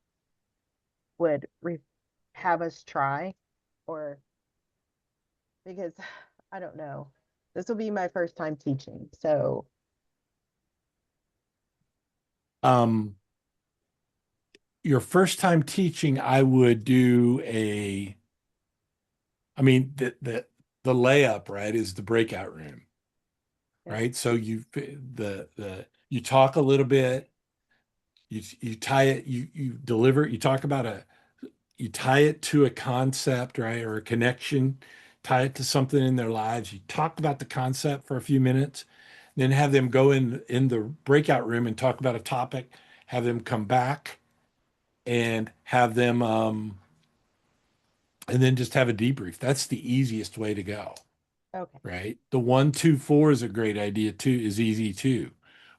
would have us try? Or because I don't know, this will be my first time teaching, so Your first time teaching, I would do the layup, right, is the breakout room, right? So you talk a little bit, you tie it, you deliver, you tie it to a concept, right, or a connection, tie it to something in their lives. You talk about the concept for a few minutes, then have them go in the breakout room and talk about a topic, have them come back and have them and then just have a debrief. That's the easiest way to go. Okay. right? The 1-2-4 is a great idea too, is easy too,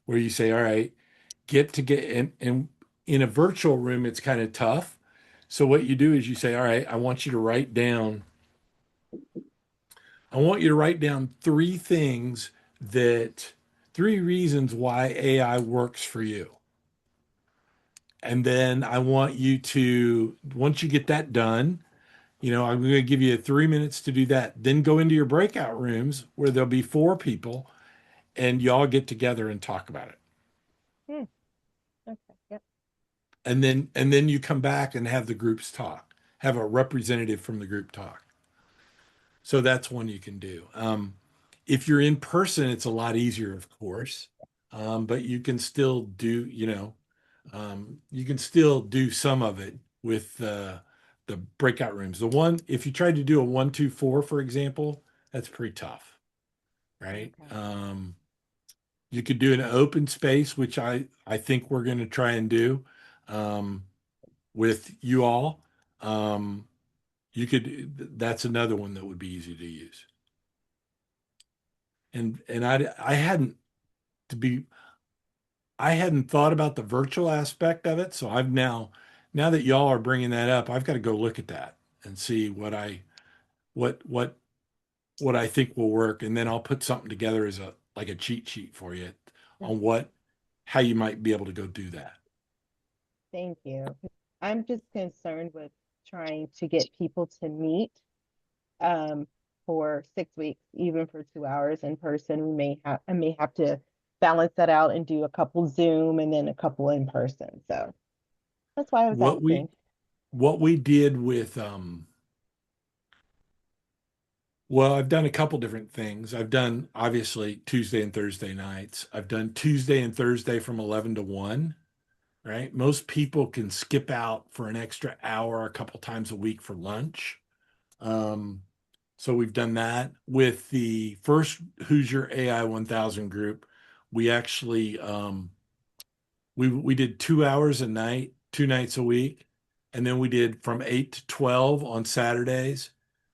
where you say, all right, get and in a virtual room, it's kind of tough. So what you do is you say, all right, I want you to write down three things three reasons why AI works for you. And then I want you to, once you get that done, I'm going to give you 3 minutes to do that. Then go into your breakout rooms where there'll be 4 people and y'all get together and talk about it. Okay. Yep. And then you come back and have the groups talk, have a representative from the group talk. So that's one you can do. If you're in person, it's a lot easier, of course. But you can still do, you can still do some of it with the breakout rooms. If you tried to do a 1-2-4, for example, that's pretty tough, right? You could do an open space, which I think we're going to try and do with you all. That's another one that would be easy to use. And I hadn't thought about the virtual aspect of it. So now that y'all are bringing that up, I've got to go look at that and see what I think will work. And then I'll put something together as a cheat sheet for you on how you might be able to go do that. Thank you. I'm just concerned with trying to get people to meet for 6 weeks, even for 2 hours in person. I may have to balance that out and do a couple Zoom and then a couple in person. So that's why I was asking. What we did with well, I've done a couple different things. I've done obviously Tuesday and Thursday nights. I've done Tuesday and Thursday from 11 to 1, right? Most people can skip out for an extra hour a couple times a week for lunch. So we've done that. With the first Hoosier AI 1000 group, we actually we did 2 hours a night, 2 nights a week, and then we did from 8 to 12 on Saturdays,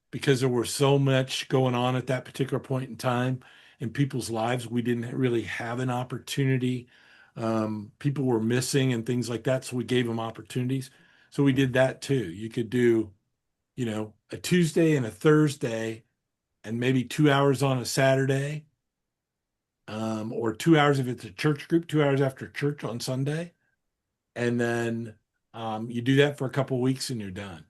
because there was so much going on at that particular point in time in people's lives. We didn't really have an opportunity. People were missing and things like that, so we gave them opportunities. So we did that too. You could do, a Tuesday and a Thursday, and maybe 2 hours on a Saturday, or 2 hours if it's a church group, 2 hours after church on Sunday, and then you do that for a couple of weeks and you're done.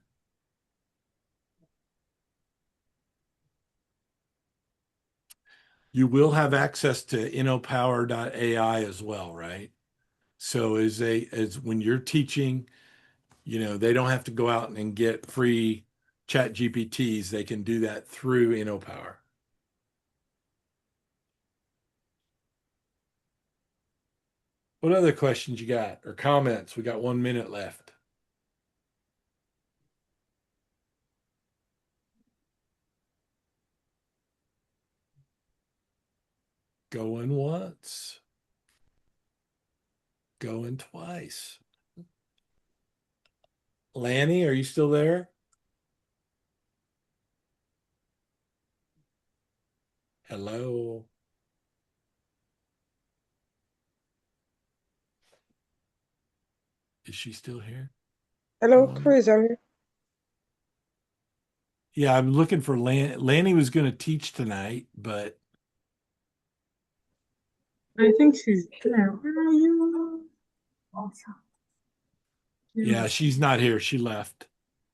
You will have access to InnoPower.ai as well, right? So as when you're teaching, they don't have to go out and get free chat GPTs. They can do that through InnoPower. What other questions you got or comments? We got 1 minute left. Going once. Going twice. Lanny, are you still there? Hello. Is she still here? Hello, Chris, I'm here. Yeah, I'm looking for Lanny was going to teach tonight, but I think she's there. Where are you? Awesome. yeah, she's not here. She left.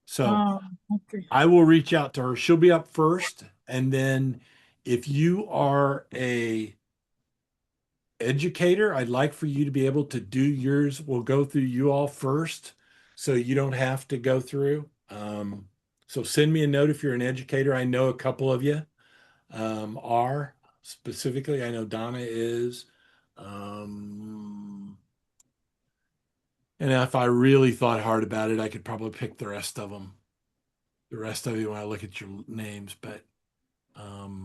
So Oh, okay. I will reach out to her. She'll be up first. And then if you are a educator, I'd like for you to be able to do yours. We'll go through you all first, so you don't have to go through. So send me a note if you're an educator. I know a couple of you are specifically. I know Donna is. And if I really thought hard about it, I could probably pick the rest of them. The rest of you when I look at your names, but I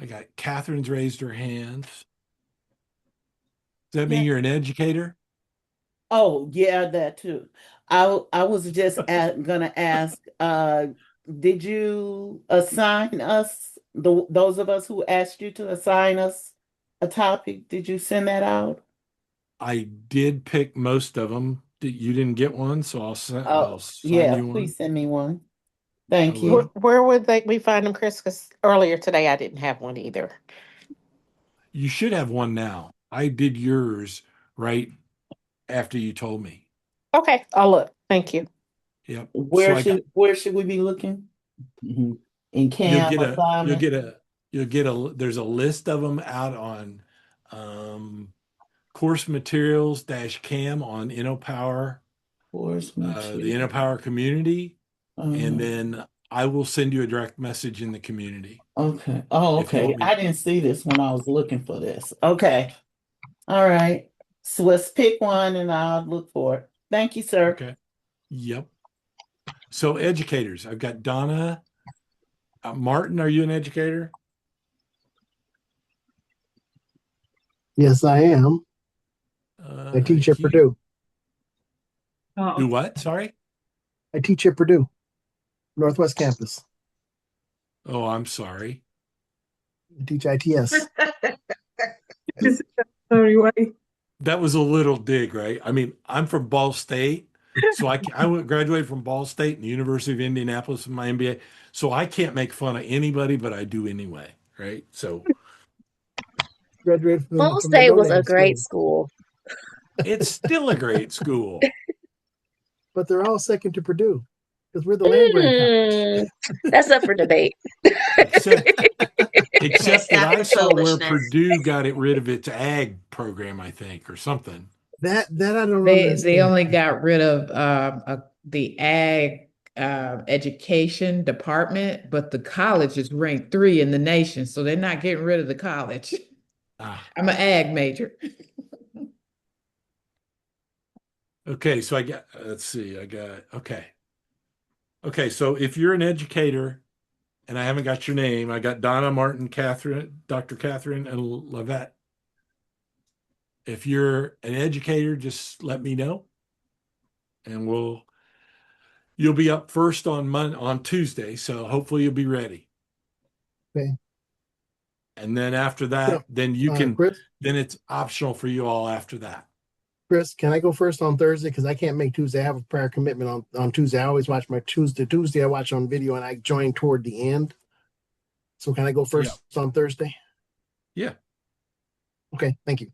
got Catherine's raised her hand. Does that mean you're an educator? Oh, yeah, that too. I was just gonna ask, did you assign us, those of us who asked you to assign us a topic? Did you send that out? I did pick most of them. You didn't get one, so I'll Oh, sign yeah, you one. please send me one. I Thank will. you. Where would we find them, Chris? Because earlier today I didn't have one either. You should have one now. I did yours right after you told me. Okay, I'll look. Thank you. Yep. So Where should we be looking? In you'll CAM get assignment? there's a list of them out on course materials -cam on InnoPower, Course the material. InnoPower community, and Uh-huh. then I will send you a direct message in the community. Okay. Oh, If you okay. want me I didn't see this when I was looking for this. Okay. All right. So let's pick one and I'll look for it. Thank you, sir. Okay. Yep. So educators, I've got Donna. Martin, are you an educator? Yes, I am. I teach at Purdue. Do what? Sorry? I teach at Purdue, Northwest Campus. Oh, I'm sorry. I teach ITS. Sorry, why? That was a little dig, right? I mean, I'm from Ball State. So I graduated from Ball State and the University of Indianapolis with my MBA. So I can't make fun of anybody, but I do anyway, right? So Graduated from Ball the State was a no-name great school. it's still a great school. But they're all second to Purdue because we're the land grant college. That's up for debate. Except Stop that I the saw where foolishness. Purdue got rid of its ag program, I think, or something. That I don't They understand. only got rid of the ag education department, but the college is ranked 3 in the nation, so they're not getting rid of the college. I'm an ag major. Okay, so let's see, okay, so if you're an educator and I haven't got your name, I got Donna, Martin, Catherine, Dr. Catherine, and Lavette. If you're an educator, just let me know and you'll be up first on Tuesday, so hopefully you'll be ready. Okay. And then after that, then you can, Chris? then it's optional for you all after that. Chris, can I go first on Thursday? Because I can't make Tuesday. I have a prior commitment on Tuesday. I always watch my Tuesday I watch on video and I join toward the end. So can I go first on Thursday? Yeah. Okay, thank you.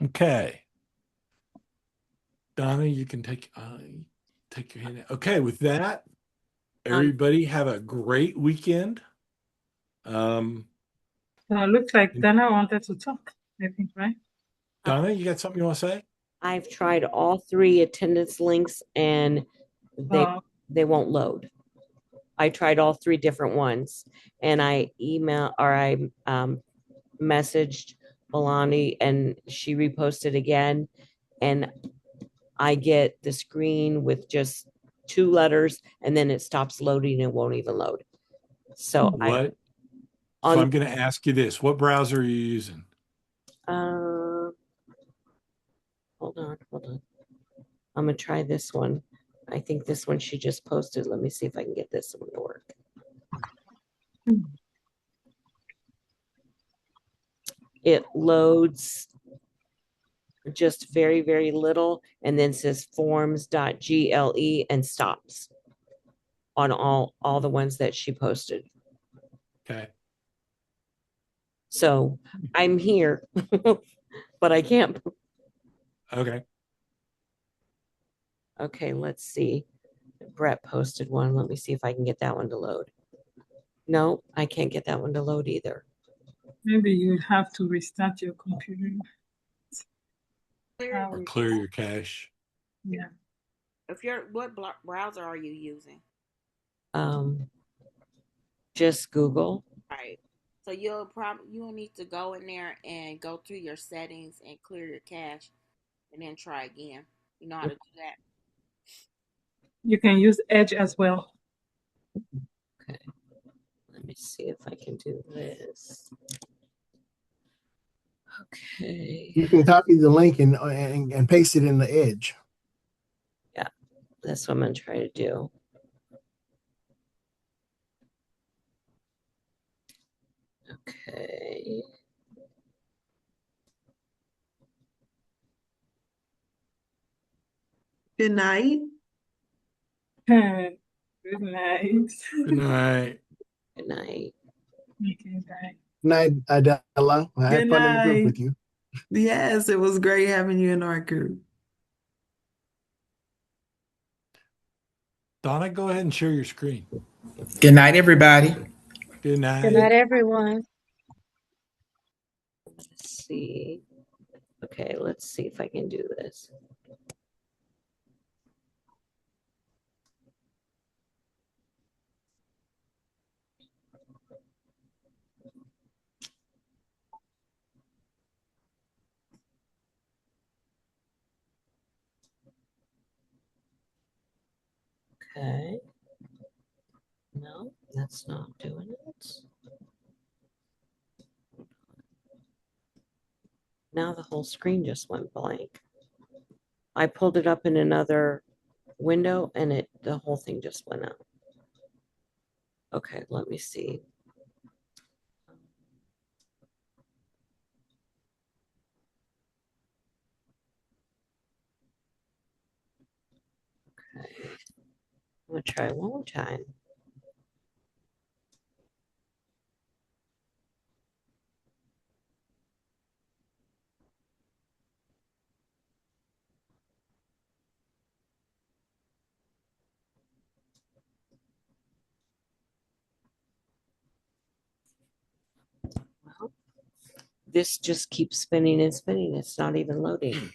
Okay. Donna, you can take your hand. Okay, with that, everybody have a great weekend. Looks like Dana wanted to talk, I think, right? Donna, you got something you want to say? I've tried all 3 attendance links and they won't load. I tried all 3 different ones and I messaged Milani and she reposted again and I get the screen with just 2 letters and then it stops loading and won't even load. So So I'm going to ask you this. What browser are you using? Hold on. I'm going to try this one. I think this one she just posted. Let me see if I can get this one to work. It loads just very, very little and then says forms.gle and stops on all the ones that she posted. Okay. So I'm here, but I can't. Okay. Okay, let's see. Brett posted one. Let me see if I can get that one to load. No, I can't get that one to load either. Maybe you have to restart your computer. Or clear your cache. Yeah. What browser are you using? Just Google. Right. So you'll need to go in there and go through your settings and clear your cache and then try again. You know how to do that? You can use Edge as well. Okay. Let me see if I can do this. Okay. You can copy the link and paste it in the edge. Yeah, that's what I'm gonna try to do. Okay. Good night. Good night. Good night. Good night. Okay, bye. Night, Adela. I had Good fun in the group night. with you. Yes, it was great having you in our group. Donna, go ahead and share your screen. Good night, everybody. Good night. Good night, everyone. Let's see. Okay, let's see if I can do this. Okay. No, that's not doing it. Now the whole screen just went blank. I pulled it up in another window and the whole thing just went out. Okay, let me see. Okay. I'm gonna try one more time. Well, this just keeps spinning and spinning. It's not even loading.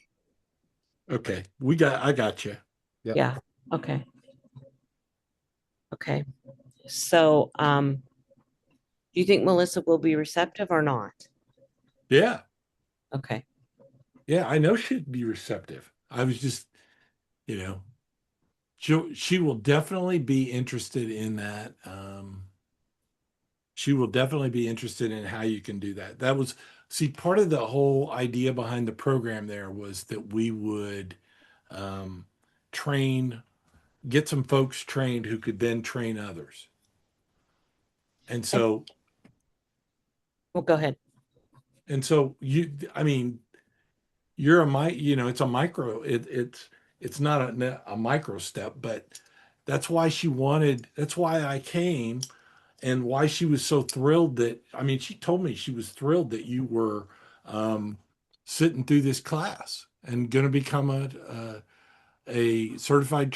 Okay, I got you. Yep. Yeah. Okay. Okay. So, do you think Melissa will be receptive or not? Yeah. Okay. Yeah, I know she'd be receptive. I was just, she will definitely be interested in that. She will definitely be interested in how you can do that. That was, part of the whole idea behind the program there was that we would get some folks trained who could then train others. And so, well, go ahead. And so you're it's a micro, it's not a micro step, but that's why I came, and why she was so thrilled she told me she was thrilled that you were sitting through this class and going to become a certified